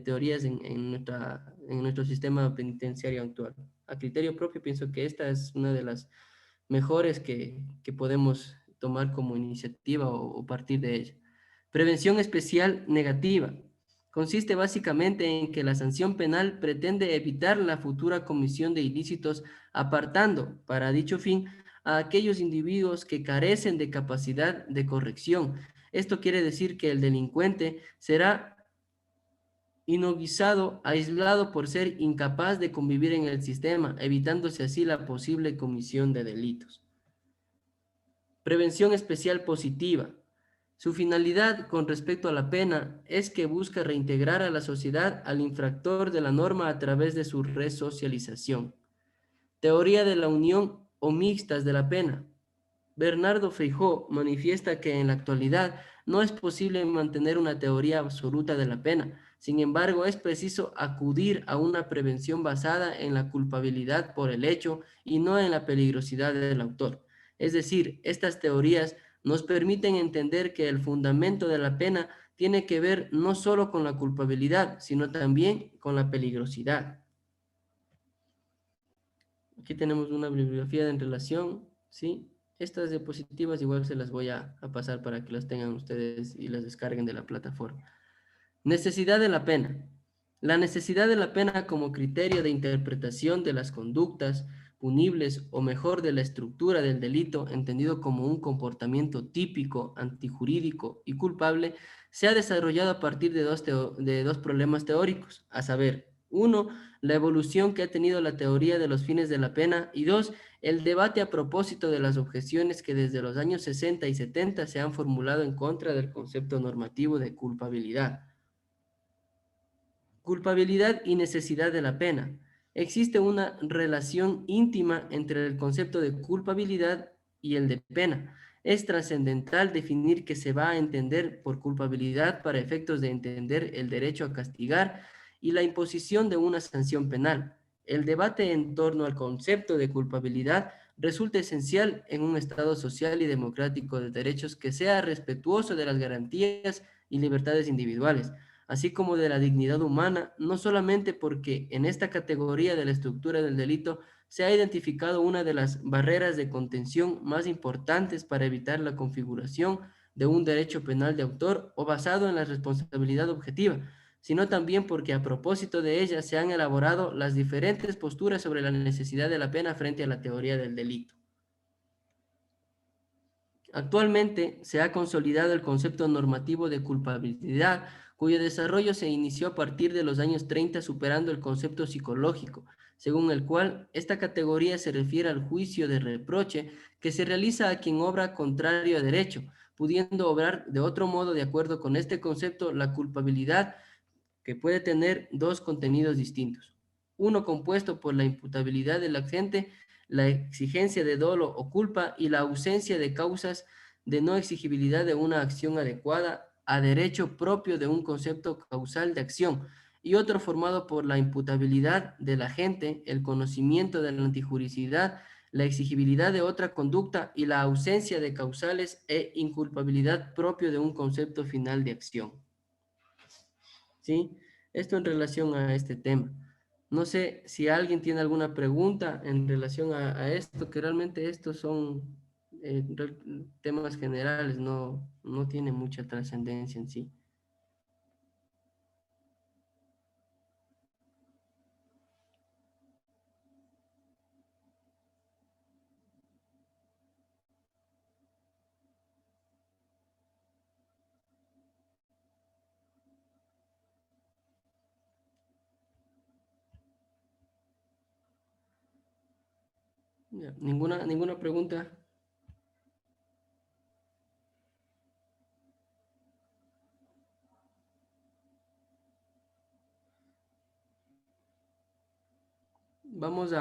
S1: teorías en nuestro sistema penitenciario actual. A criterio propio pienso que esta es una de las mejores que podemos tomar como iniciativa o partir de ella. Prevención especial negativa. Consiste básicamente en que la sanción penal pretende evitar la futura comisión de ilícitos, apartando para dicho fin a aquellos individuos que carecen de capacidad de corrección. Esto quiere decir que el delincuente será inovisado, aislado por ser incapaz de convivir en el sistema, evitándose así la posible comisión de delitos. Prevención especial positiva. Su finalidad con respecto a la pena es que busca reintegrar a la sociedad al infractor de la norma a través de su resocialización. Teoría de la unión o mixtas de la pena. Bernardo Feijó manifiesta que en la actualidad no es posible mantener una teoría absoluta de la pena. Sin embargo, es preciso acudir a una prevención basada en la culpabilidad por el hecho y no en la peligrosidad del autor. Es decir, estas teorías nos permiten entender que el fundamento de la pena tiene que ver no solo con la culpabilidad, sino también con la peligrosidad. Aquí tenemos una bibliografía en relación, ¿sí? Estas diapositivas igual se las voy a pasar para que las tengan ustedes y las descarguen de la plataforma. Necesidad de la pena. La necesidad de la pena como criterio de interpretación de las conductas punibles o mejor de la estructura del delito, entendido como un comportamiento típico, antijurídico y culpable, se ha desarrollado a partir de dos problemas teóricos, a saber, Uno, la evolución que ha tenido la teoría de los fines de la pena. Y dos, el debate a propósito de las objeciones que desde los años 60 y 70 se han formulado en contra del concepto normativo de culpabilidad. Culpabilidad y necesidad de la pena. Existe una relación íntima entre el concepto de culpabilidad y el de pena. Es trascendental definir qué se va a entender por culpabilidad para efectos de entender el derecho a castigar y la imposición de una sanción penal. El debate en torno al concepto de culpabilidad resulta esencial en un Estado social y democrático de derechos que sea respetuoso de las garantías y libertades individuales, así como de la dignidad humana, no solamente porque en esta categoría de la estructura del delito se ha identificado una de las barreras de contención más importantes para evitar la configuración de un derecho penal de autor o basado en la responsabilidad objetiva, sino también porque a propósito de ella se han elaborado las diferentes posturas sobre la necesidad de la pena frente a la teoría del delito. Actualmente se ha consolidado el concepto normativo de culpabilidad, cuyo desarrollo se inició a partir de los años 30, superando el concepto psicológico, según el cual esta categoría se refiere al juicio de reproche que se realiza a quien obra contrario a derecho, pudiendo obrar de otro modo de acuerdo con este concepto la culpabilidad, que puede tener dos contenidos distintos. Uno compuesto por la imputabilidad del agente, la exigencia de dolo o culpa y la ausencia de causas de no exigibilidad de una acción adecuada a derecho propio de un concepto causal de acción, y otro formado por la imputabilidad del agente, el conocimiento de la antijuricidad, la exigibilidad de otra conducta y la ausencia de causales e inculpabilidad propio de un concepto final de acción. ¿Sí? Esto en relación a este tema. No sé si alguien tiene alguna pregunta en relación a esto, que realmente estos son temas generales, no tiene mucha trascendencia en sí. Ya, ¿ninguna pregunta? Vamos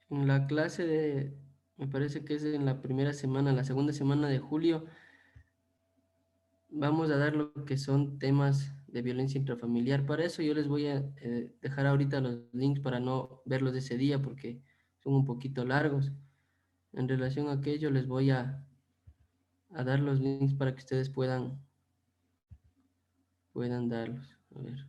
S1: en la clase me parece que es en la primera semana, la segunda semana de julio, vamos a dar lo que son temas de violencia intrafamiliar. Para eso yo les voy a dejar ahorita los links para no verlos de ese día porque son un poquito largos. En relación a aquello les voy a dar los links para que ustedes puedan darlos. A ver.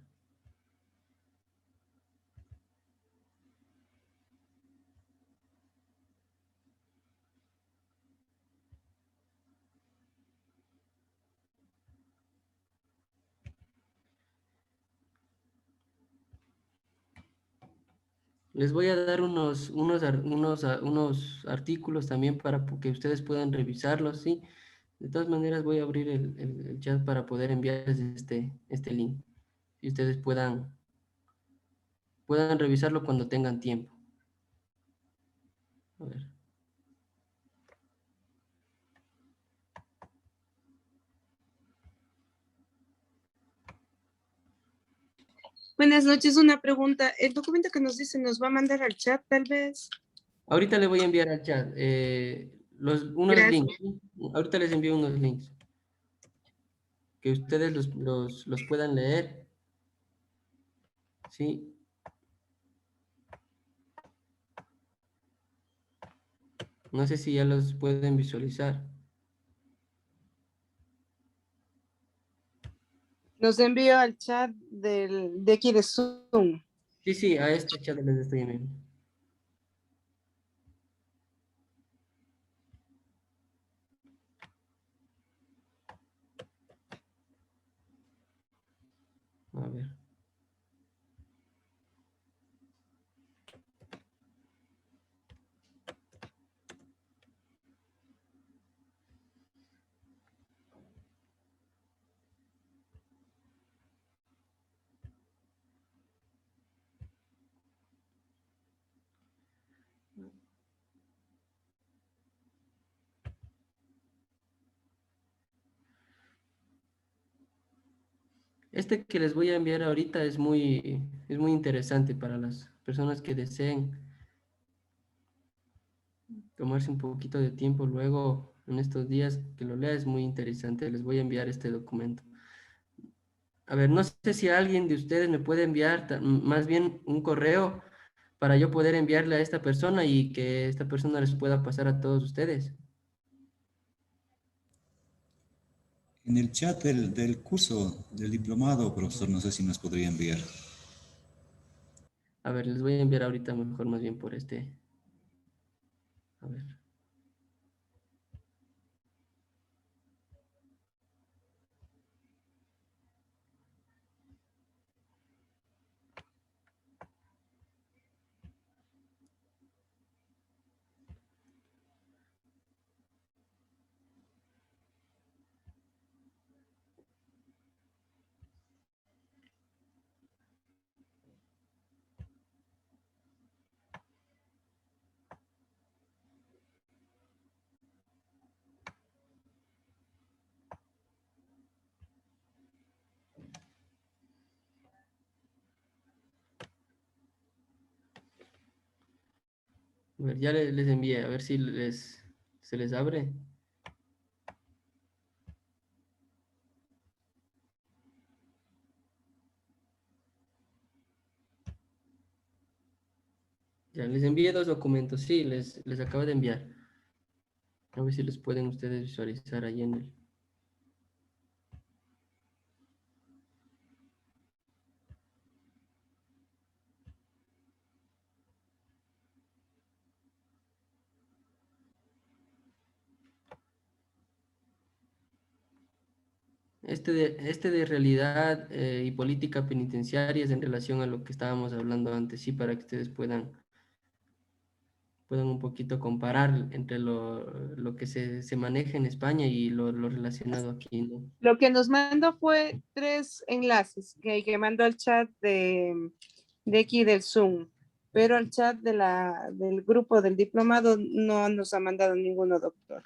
S1: Les voy a dar unos artículos también para que ustedes puedan revisarlos, ¿sí? De todas maneras voy a abrir el chat para poder enviarles este link y ustedes puedan revisarlo cuando tengan tiempo. A ver.
S9: Buenas noches, una pregunta. El documento que nos dice nos va a mandar al chat, tal vez.
S1: Ahorita le voy a enviar al chat unos
S9: Gracias.
S1: links, ¿sí? Ahorita les envío unos links que ustedes los puedan leer, ¿sí? No sé si ya los pueden visualizar.
S9: Nos envió al chat de aquí de Zoom.
S1: Sí, a este chat les estoy enviando. A ver. Este que les voy a enviar ahorita es muy interesante para las personas que deseen tomarse un poquito de tiempo luego en estos días que lo lea, es muy interesante. Les voy a enviar este documento. A ver, no sé si alguien de ustedes me puede enviar más bien un correo para yo poder enviarle a esta persona y que esta persona les pueda pasar a todos ustedes.
S7: En el chat del curso del diplomado, profesor, no sé si nos podría enviar.
S1: A ver, les voy a enviar ahorita mejor más bien por este. A ver. A ver, ya les envié, a ver si se les abre. Ya les envié dos documentos, sí, les acabo de enviar. A ver si los pueden ustedes visualizar ahí en el... Este de realidad y política penitenciaria es en relación a lo que estábamos hablando antes, sí, para que ustedes puedan un poquito comparar entre lo que se maneja en España y lo relacionado aquí, ¿no?
S9: Lo que nos mandó fue 3 enlaces que mandó al chat de aquí del Zoom, pero al chat del grupo del diplomado no nos ha mandado ninguno, doctor.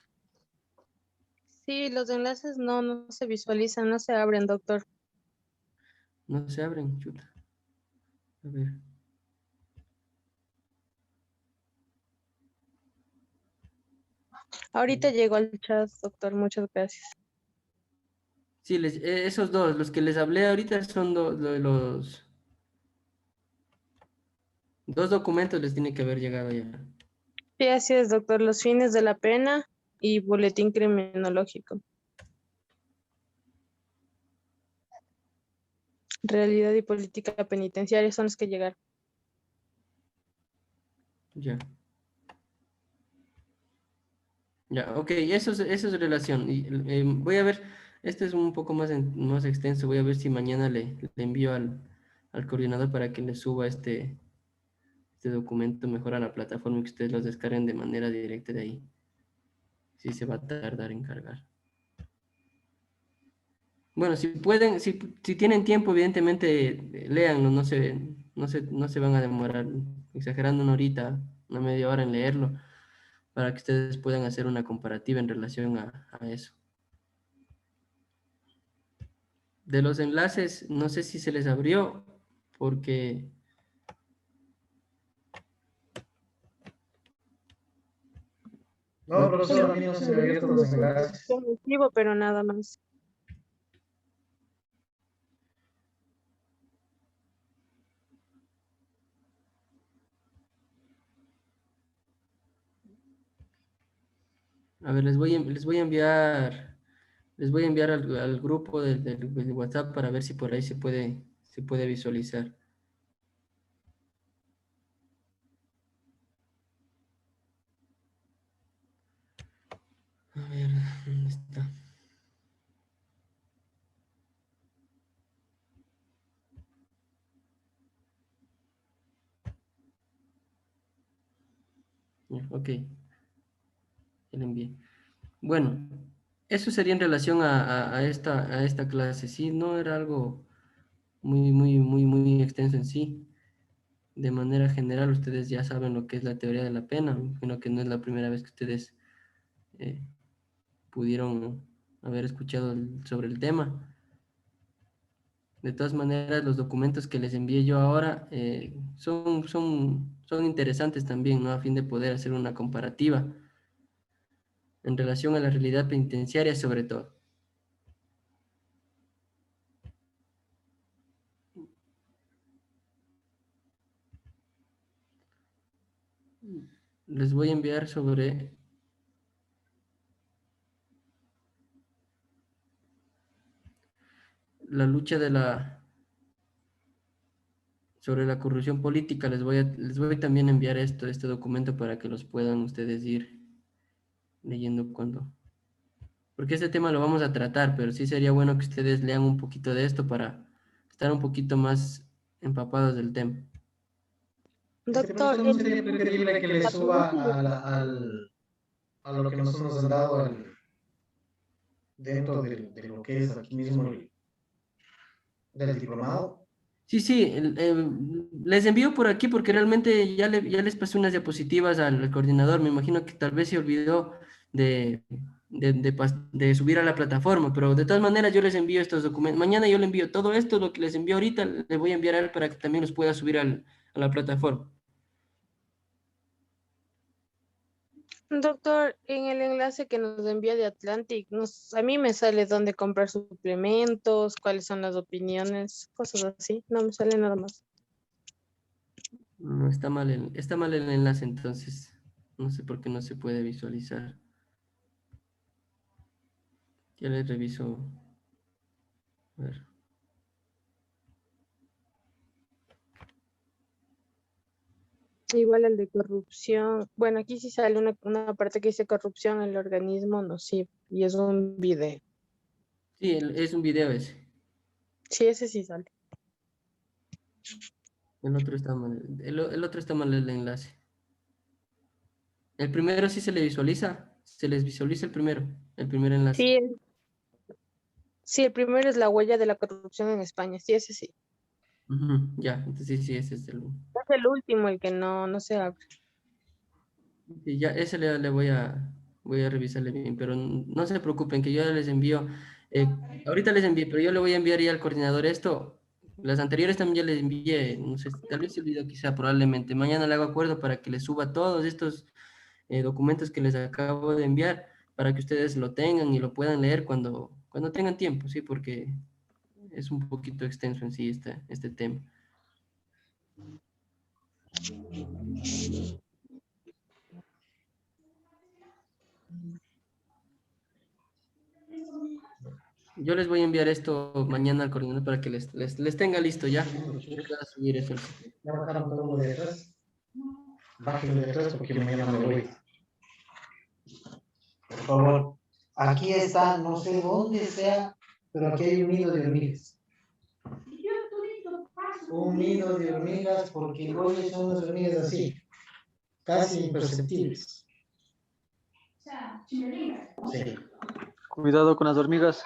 S10: Sí, los enlaces no se visualizan, no se abren, doctor.
S1: No se abren, chuta. A ver.
S10: Ahorita llegó al chat, doctor, muchas gracias.
S1: Sí, esos dos, los que les hablé ahorita son los dos documentos les tiene que haber llegado ya.
S10: Sí, así es, doctor, los fines de la pena y boletín criminológico. Realidad y política penitenciaria son los que llegaron.
S1: Ya. Ya, ok, eso es relación. Y, voy a ver, este es un poco más extenso, voy a ver si mañana le envío al coordinador para que le suba este documento mejor a la plataforma y que ustedes los descarguen de manera directa de ahí. Sí se va a tardar en cargar. Bueno, si pueden, si tienen tiempo, evidentemente, léanlo, no se van a demorar, exagerando una horita, una media hora en leerlo, para que ustedes puedan hacer una comparativa en relación a eso. De los enlaces, no sé si se les abrió, porque
S3: No, profesor, a mí no se me han abierto los enlaces.
S10: Tengo archivo, pero nada más.
S1: a ver, les voy a enviar al grupo del WhatsApp para ver si por ahí se puede visualizar. A ver, ¿dónde está? Ya, ok, ya le envié. Bueno, eso sería en relación a esta clase. Sí, no era algo muy extenso en sí. De manera general, ustedes ya saben lo que es la teoría de la pena. Me imagino que no es la primera vez que ustedes eh, pudieron haber escuchado sobre el tema. De todas maneras, los documentos que les envié yo ahora son interesantes también, ¿no? A fin de poder hacer una comparativa en relación a la realidad penitenciaria sobre todo. Les voy a enviar sobre la lucha sobre la corrupción política. Les voy también a enviar este documento para que los puedan ustedes ir leyendo porque este tema lo vamos a tratar, pero sí sería bueno que ustedes lean un poquito de esto para estar un poquito más empapados del tema.
S6: Doctor,
S3: Profesor, ¿no sería preferible que le suba a lo que nosotros nos han dado dentro de lo que es aquí mismo del diplomado?
S1: Sí, sí, les envío por aquí porque realmente ya les pasé unas diapositivas al coordinador. Me imagino que tal vez se olvidó de subir a la plataforma, pero de todas maneras yo les envío estos documentos. Mañana yo le envío todo esto, lo que les envío ahorita, le voy a enviar a él para que también los pueda subir a la plataforma.
S10: Doctor, en el enlace que nos envía de Atlantic, a mí me sale dónde comprar suplementos, cuáles son las opiniones, cosas así. No me sale nada más.
S1: No, está mal el enlace, entonces no sé por qué no se puede visualizar. Ya les reviso. A ver.
S10: Igual el de corrupción. Bueno, aquí sí sale una parte que dice corrupción en el organismo nocivo y es un video.
S1: Sí, es un video ese.
S10: Sí, ese sí sale.
S1: El otro está mal. El otro está mal el enlace. El primero sí se le visualiza. Se les visualiza el primer enlace.
S10: Sí, sí, el primero es la huella de la corrupción en España. Sí, ese sí.
S1: Ujú, ya, entonces sí, ese es el.
S10: Es el último, el que no se abre.
S1: Sí, ya, ese voy a revisarle bien, pero no se preocupen que yo ya les envío. Ahorita les envié, pero yo le voy a enviar ya al coordinador esto. Las anteriores también ya les envié, no sé, tal vez se olvidó quizá probablemente. Mañana le hago acuerdo para que les suba todos estos documentos que les acabo de enviar para que ustedes lo tengan y lo puedan leer cuando tengan tiempo, sí, porque es un poquito extenso en sí este tema. Yo les voy a enviar esto mañana al coordinador para que les tenga listo ya. Yo les voy a subir eso al sitio.
S3: ¿Ya bajaron todo lo de atrás? Bájenlo de atrás porque mañana me voy. Por favor. Aquí está, no sé dónde sea, pero aquí hay un nido de hormigas. Un nido de hormigas porque hoy son unas hormigas así, casi imperceptibles. Sí.
S11: Cuidado con las hormigas.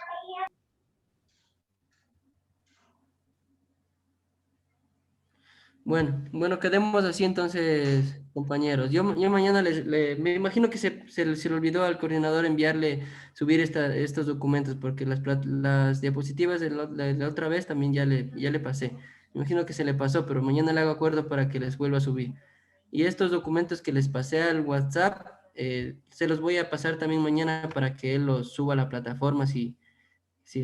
S1: Bueno, quedemos así entonces, compañeros. Yo mañana me imagino que se le olvidó al coordinador subir estos documentos, porque las diapositivas de la otra vez también ya le pasé. Me imagino que se le pasó, pero mañana le hago acuerdo para que les vuelva a subir. Y estos documentos que les pasé al WhatsApp, se los voy a pasar también mañana para que él los suba a la plataforma si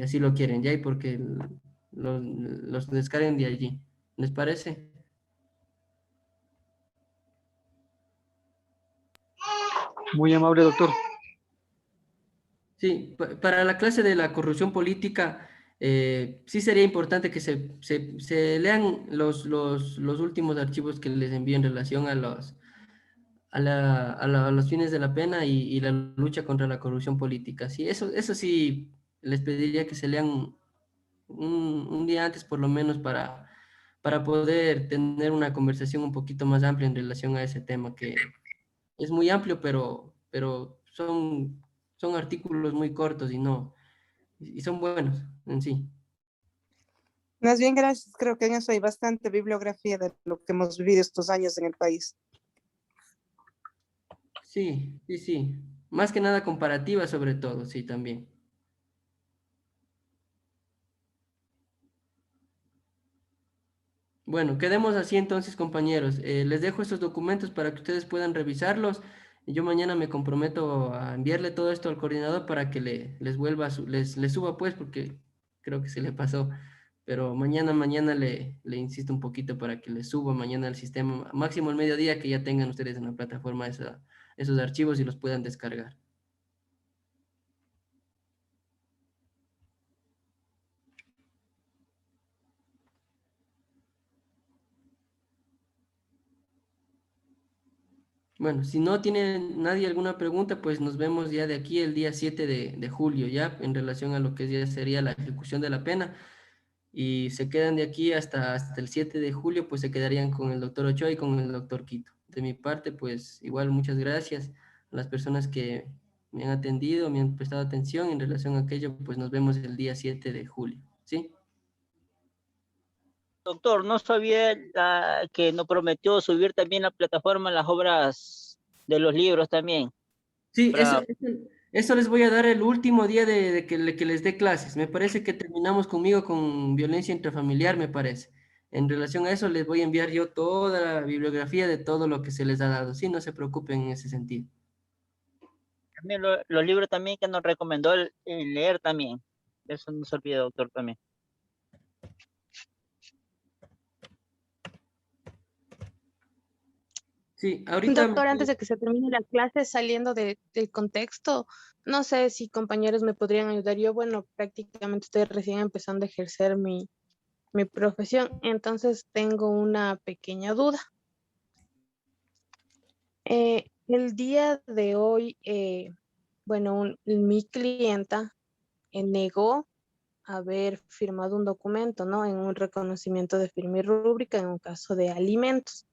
S1: así lo quieren, ya, y porque los descarguen de allí. ¿Les parece?
S11: Muy amable, doctor.
S1: Sí, para la clase de la corrupción política, sí sería importante que se lean los últimos archivos que les envío en relación a los fines de la pena y la lucha contra la corrupción política. Sí, eso sí, les pediría que se lean un día antes por lo menos para poder tener una conversación un poquito más amplia en relación a ese tema, que es muy amplio, pero son artículos muy cortos y son buenos en sí.
S9: Más bien, gracias. Creo que en eso hay bastante bibliografía de lo que hemos vivido estos años en el país.
S1: Sí, sí, sí. Más que nada comparativa sobre todo, sí, también. Bueno, quedemos así entonces, compañeros. Les dejo estos documentos para que ustedes puedan revisarlos. Yo mañana me comprometo a enviarle todo esto al coordinador para que les vuelva, les suba pues, porque creo que se le pasó. Pero mañana le insisto un poquito para que les suba mañana al sistema, máximo al mediodía, que ya tengan ustedes en la plataforma esos archivos y los puedan descargar. Bueno, si no tiene nadie alguna pregunta, pues nos vemos ya de aquí el día 7 de julio, ya en relación a lo que ya sería la ejecución de la pena. Y se quedan de aquí hasta el 7 de julio, pues se quedarían con el doctor Ochoa y con el doctor Quito. De mi parte, pues igual muchas gracias a las personas que me han atendido, me han prestado atención en relación a aquello, pues nos vemos el día 7 de julio, ¿sí?
S4: Doctor, no sabía que nos prometió subir también a la plataforma las obras de los libros también.
S1: Sí,
S4: Para,
S1: eso les voy a dar el último día de que les dé clases. Me parece que terminamos conmigo con violencia intrafamiliar, me parece. En relación a eso, les voy a enviar yo toda la bibliografía de todo lo que se les ha dado. Sí, no se preocupen en ese sentido.
S4: también los libros también que nos recomendó el leer también. Eso no se olvide, doctor, también.
S1: Sí, ahorita
S10: Doctor, antes de que se termine la clase, saliendo del contexto, no sé si compañeros me podrían ayudar. Yo, bueno, prácticamente estoy recién empezando a ejercer mi profesión, entonces tengo una pequeña duda. El día de hoy, bueno, mi clienta negó haber firmado un documento, ¿no? En un reconocimiento de firma y rúbrica en un caso de alimentos.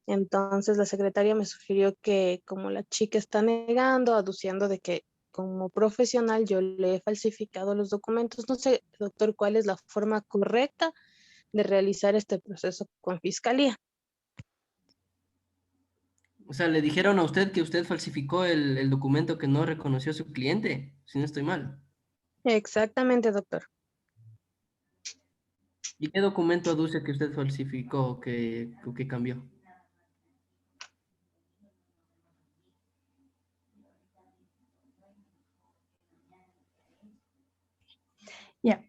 S10: Entonces la secretaria me sugirió que como la chica está negando, aduciendo de que como profesional yo le he falsificado los documentos, no sé, doctor, cuál es la forma correcta de realizar este proceso con fiscalía.
S1: o sea, le dijeron a usted que usted falsificó el documento que no reconoció a su cliente, si no estoy mal.
S10: Exactamente, doctor.
S1: ¿Y qué documento aduce que usted falsificó o que cambió?
S12: Ya,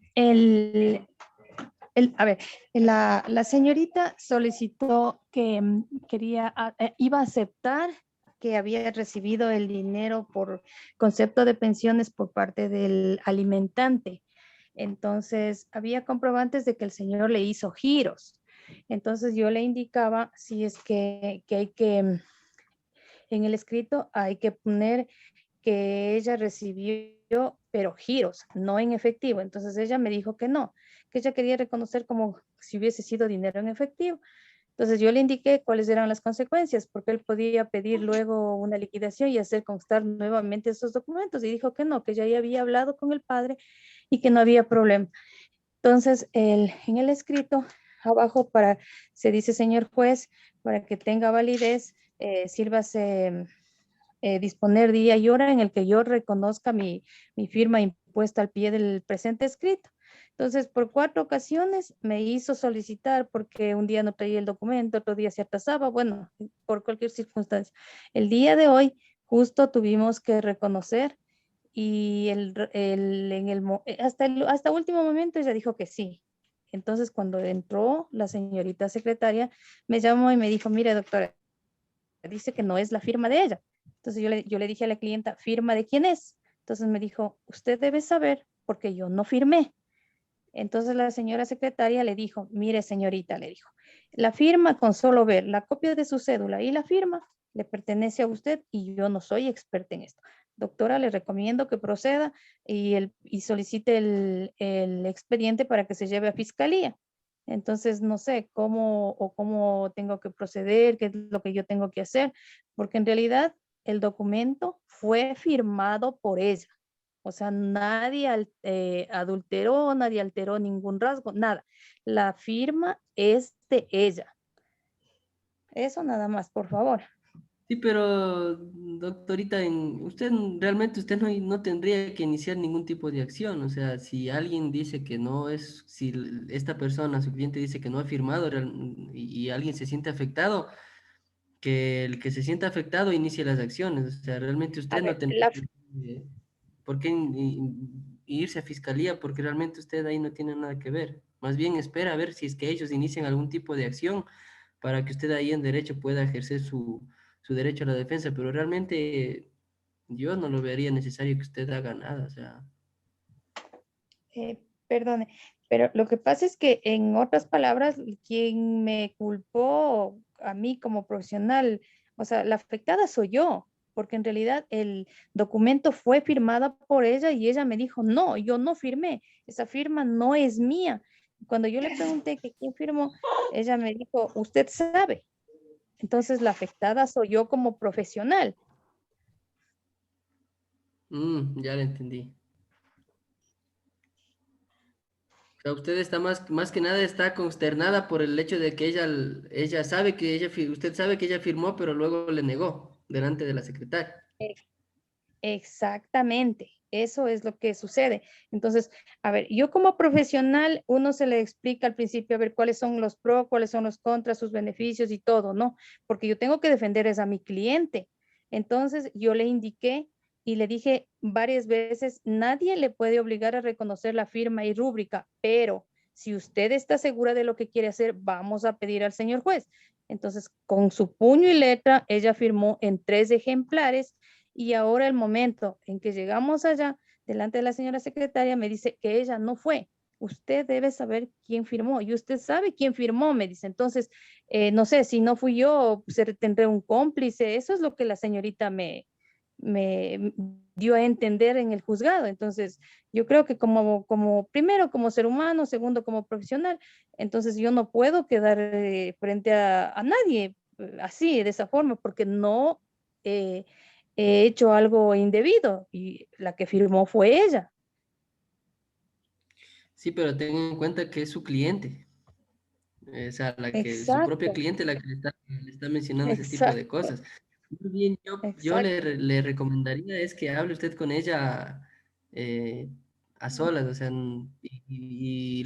S12: a ver, la señorita solicitó que iba a aceptar que había recibido el dinero por concepto de pensiones por parte del alimentante. Entonces, había comprobantes de que el señor le hizo giros. Entonces, yo le indicaba si es que hay que, en el escrito hay que poner que ella recibió, pero giros, no en efectivo. Entonces ella me dijo que no, que ella quería reconocer como si hubiese sido dinero en efectivo. Entonces yo le indiqué cuáles eran las consecuencias, porque él podía pedir luego una liquidación y hacer constar nuevamente esos documentos. Y dijo que no, que ya había hablado con el padre y que no había problema. Entonces, en el escrito, abajo se dice, señor juez, para que tenga validez, sírvase disponer día y hora en el que yo reconozca mi firma impuesta al pie del presente escrito. Entonces, por 4 ocasiones me hizo solicitar porque un día no traía el documento, otro día se atrasaba, bueno, por cualquier circunstancia. El día de hoy justo tuvimos que reconocer y hasta último momento ella dijo que sí. Entonces, cuando entró la señorita secretaria, me llamó y me dijo, mire, doctora, dice que no es la firma de ella. Entonces yo le dije a la clienta, ¿firma de quién es? Entonces me dijo, usted debe saber porque yo no firmé. Entonces la señora secretaria le dijo, mire señorita, le dijo, la firma con solo ver la copia de su cédula y la firma le pertenece a usted y yo no soy experta en esto. Doctora, le recomiendo que proceda y solicite el expediente para que se lleve a fiscalía. Entonces, no sé cómo tengo que proceder, qué es lo que yo tengo que hacer, porque en realidad el documento fue firmado por ella. O sea, nadie adulteró, nadie alteró ningún rasgo, nada. La firma es de ella. Eso nada más, por favor.
S1: Sí, pero doctorita, realmente usted no tendría que iniciar ningún tipo de acción. O sea, si alguien dice que no es, si esta persona, su cliente dice que no ha firmado y alguien se siente afectado, que el que se sienta afectado inicie las acciones. O sea, realmente
S12: A
S1: usted no
S12: ver,
S1: tendría por qué irse a fiscalía, porque realmente usted ahí no tiene nada que ver. Más bien espera a ver si es que ellos inician algún tipo de acción para que usted ahí en derecho pueda ejercer su derecho a la defensa, pero realmente yo no lo vería necesario que usted haga nada, o sea.
S12: perdone, pero lo que pasa es que en otras palabras, quien me culpó a mí como profesional, o sea, la afectada soy yo, porque en realidad el documento fue firmado por ella y ella me dijo, no, yo no firmé, esa firma no es mía. Cuando yo le pregunté que quién firmó, ella me dijo, usted sabe. Entonces la afectada soy yo como profesional.
S1: Ya lo entendí. O sea, usted está más que nada está consternada por el hecho de que ella sabe que usted sabe que ella firmó, pero luego le negó delante de la secretaria.
S12: Exactamente, eso es lo que sucede. Entonces, a ver, yo como profesional, uno se le explica al principio, a ver, cuáles son los pros, cuáles son los contras, sus beneficios y todo, ¿no? Porque yo tengo que defender es a mi cliente. Entonces, yo le indiqué y le dije varias veces, nadie le puede obligar a reconocer la firma y rúbrica, pero si usted está segura de lo que quiere hacer, vamos a pedir al señor juez. Entonces, con su puño y letra, ella firmó en 3 ejemplares y ahora el momento en que llegamos allá, delante de la señora secretaria, me dice que ella no fue. Usted debe saber quién firmó y usted sabe quién firmó, me dice. Entonces, no sé, si no fui yo, tendré un cómplice. Eso es lo que la señorita me dio a entender en el juzgado. Entonces, yo creo que primero como ser humano, segundo como profesional, entonces yo no puedo quedar frente a nadie así, de esa forma, porque no he hecho algo indebido y la que firmó fue ella.
S1: Sí, pero tenga en cuenta que es su cliente. O sea, su propia
S12: Exacto,
S1: cliente la que le está mencionando ese tipo de
S12: exacto,
S1: cosas. Muy bien, yo
S12: exacto.
S1: le recomendaría es que hable usted con ella a solas, o sea, y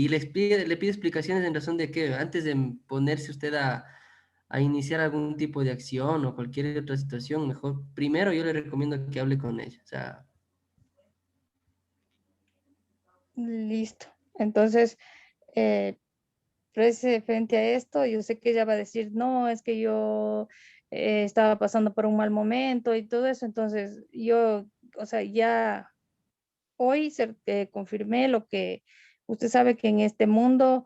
S1: le pide explicaciones en razón de que antes de ponerse usted a iniciar algún tipo de acción o cualquier otra situación, mejor primero yo le recomiendo que hable con ella. O sea,
S12: Listo. Entonces, eh, frente a esto, yo sé que ella va a decir, no, es que yo estaba pasando por un mal momento y todo eso. Entonces, yo, o sea, ya hoy confirmé lo que usted sabe que en este mundo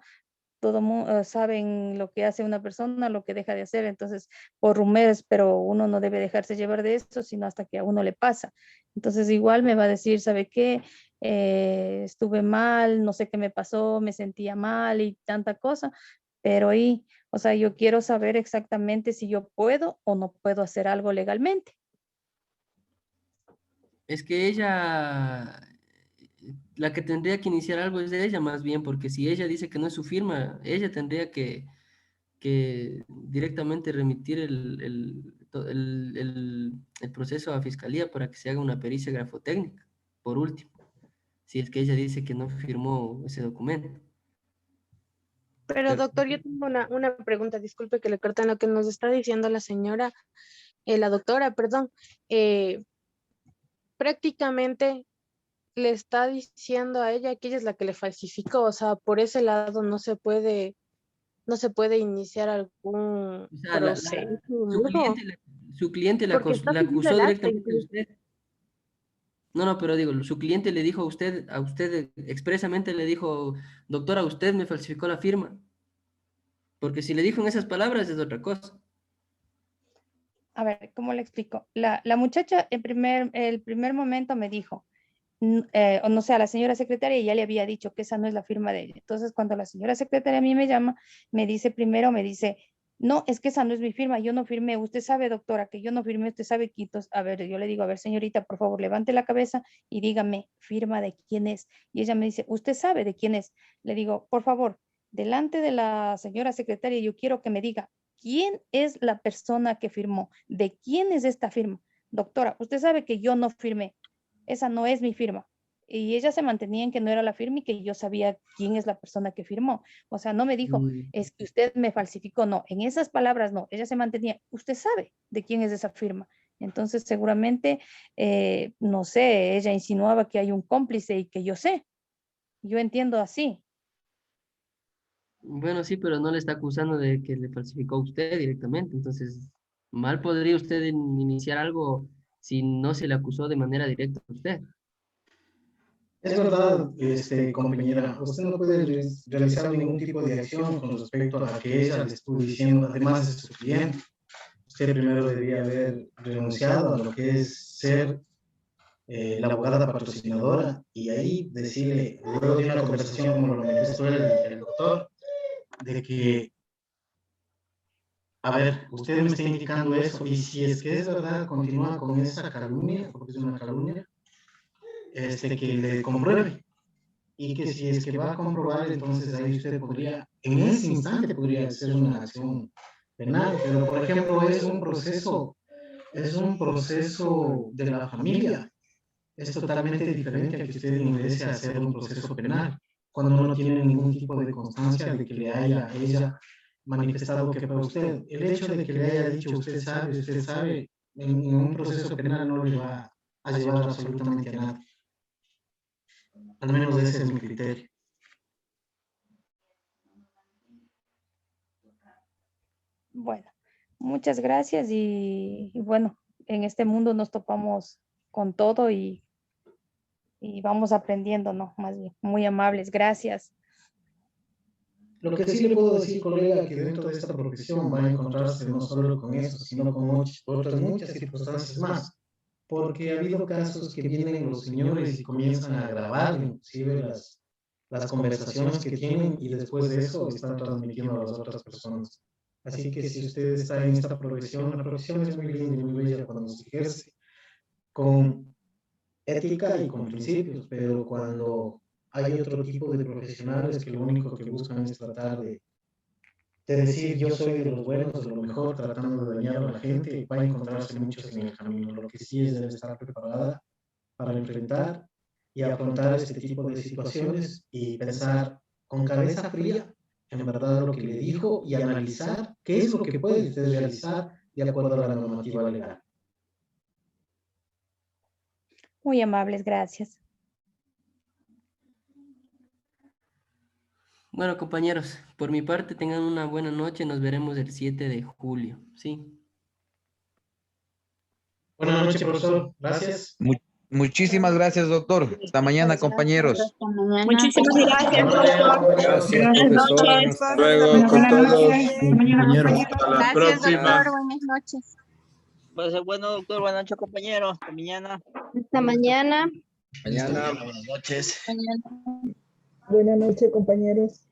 S12: todo mundo saben lo que hace una persona, lo que deja de hacer, entonces por rumores, pero uno no debe dejarse llevar de eso, sino hasta que a uno le pasa. Entonces igual me va a decir, ¿sabe qué? Estuve mal, no sé qué me pasó, me sentía mal y tanta cosa, pero ahí, o sea, yo quiero saber exactamente si yo puedo o no puedo hacer algo legalmente.
S1: es que ella, la que tendría que iniciar algo es ella más bien, porque si ella dice que no es su firma, ella tendría que directamente remitir el proceso a fiscalía para que se haga una pericia grafotécnica, por último, si es que ella dice que no firmó ese documento.
S10: Pero
S1: Pero
S10: doctor, yo tengo una pregunta, disculpe que le corten lo que nos está diciendo la señora, la doctora, perdón. eh, Prácticamente le está diciendo a ella que ella es la que le falsificó, o sea, por ese lado no se puede iniciar algún
S1: o sea,
S10: proceso,
S1: su
S10: algo,
S1: cliente, su cliente
S10: porque está
S1: la
S10: pidiendo
S1: acusó
S10: el acta
S1: directamente a
S10: incluso.
S1: usted. No, no, pero digo, su cliente le dijo a usted expresamente le dijo, doctora, usted me falsificó la firma. Porque si le dijo en esas palabras es otra cosa.
S12: A ver, ¿cómo le explico? La muchacha el primer momento me dijo, o no sé, a la señora secretaria ya le había dicho que esa no es la firma de ella. Entonces, cuando la señora secretaria a mí me llama, me dice, no, es que esa no es mi firma, yo no firmé. Usted sabe, doctora, que yo no firmé, usted sabe, Quitos. A ver, yo le digo, a ver, señorita, por favor, levante la cabeza y dígame, firma de quién es. Y ella me dice, usted sabe de quién es. Le digo, por favor, delante de la señora secretaria, yo quiero que me diga ¿quién es la persona que firmó? ¿De quién es esta firma? Doctora, usted sabe que yo no firmé. Esa no es mi firma. Y ella se mantenía en que no era la firma y que yo sabía quién es la persona que firmó. O sea, no me dijo, es que usted me falsificó. No, en esas palabras no. Ella se mantenía, usted sabe de quién es esa firma. Entonces, seguramente, no sé, ella insinuaba que hay un cómplice y que yo sé. Yo entiendo así.
S1: Bueno, sí, pero no le está acusando de que le falsificó a usted directamente. Entonces, mal podría usted iniciar algo si no se le acusó de manera directa a usted.
S3: Es verdad, compañera, usted no puede realizar ningún tipo de acción con respecto a que ella le estuvo diciendo, además de su cliente. Usted primero debería haber renunciado a lo que es ser la abogada patrocinadora y ahí decirle, luego de una conversación como lo manifestó el doctor, de que, a ver, usted me está indicando eso y si es que es verdad, continúa con esa calumnia, porque es una calumnia, que le compruebe. Y que si es que va a comprobar, entonces ahí usted podría, en ese instante podría hacer una acción penal, pero por ejemplo es un proceso de la familia, es totalmente diferente a que usted ingrese a hacer un proceso penal, cuando no tiene ningún tipo de constancia de que le haya ella manifestado que fue usted. El hecho de que le haya dicho usted sabe, en un proceso penal no le va a llevar absolutamente a nada. Al menos ese es mi criterio.
S12: Bueno, muchas gracias y bueno, en este mundo nos topamos con todo y vamos aprendiendo, ¿no? Más bien, muy amables, gracias.
S3: Lo que sí le puedo decir, colega, que dentro de esta profesión va a encontrarse no solo con eso, sino con otras muchas circunstancias más, porque ha habido casos que vienen los señores y comienzan a grabar inclusive las conversaciones que tienen y después de eso están transmitiendo a las otras personas. Así que si usted está en esta profesión, la profesión es muy linda y muy bella cuando se ejerce con ética y con principios, pero cuando hay otro tipo de profesionales que lo único que buscan es tratar de decir yo soy de los buenos, de lo mejor, tratando de dañar a la gente, va a encontrarse muchos en el camino. Lo que sí es debe estar preparada para enfrentar y afrontar este tipo de situaciones y pensar con cabeza fría en verdad lo que le dijo y analizar qué es lo que puede usted realizar de acuerdo a la normativa legal.
S12: Muy amables, gracias.
S1: Bueno, compañeros, por mi parte tengan una buena noche. Nos veremos el 7 de julio. Sí.
S3: Buenas noches, profesor. Gracias.
S13: Muchísimas gracias, doctor. Hasta mañana, compañeros.
S14: Muchísimas gracias, doctor.
S13: Gracias,
S14: Buenas
S13: profesor.
S14: noches.
S13: Hasta luego con todos.
S14: Hasta
S13: la próxima.
S6: Buenas noches.
S4: Pues bueno, doctor, buenas noches, compañeros. Hasta mañana.
S6: Hasta mañana.
S13: Mañana.
S15: Buenas noches.
S6: Mañana.
S2: Buenas noches, compañeros.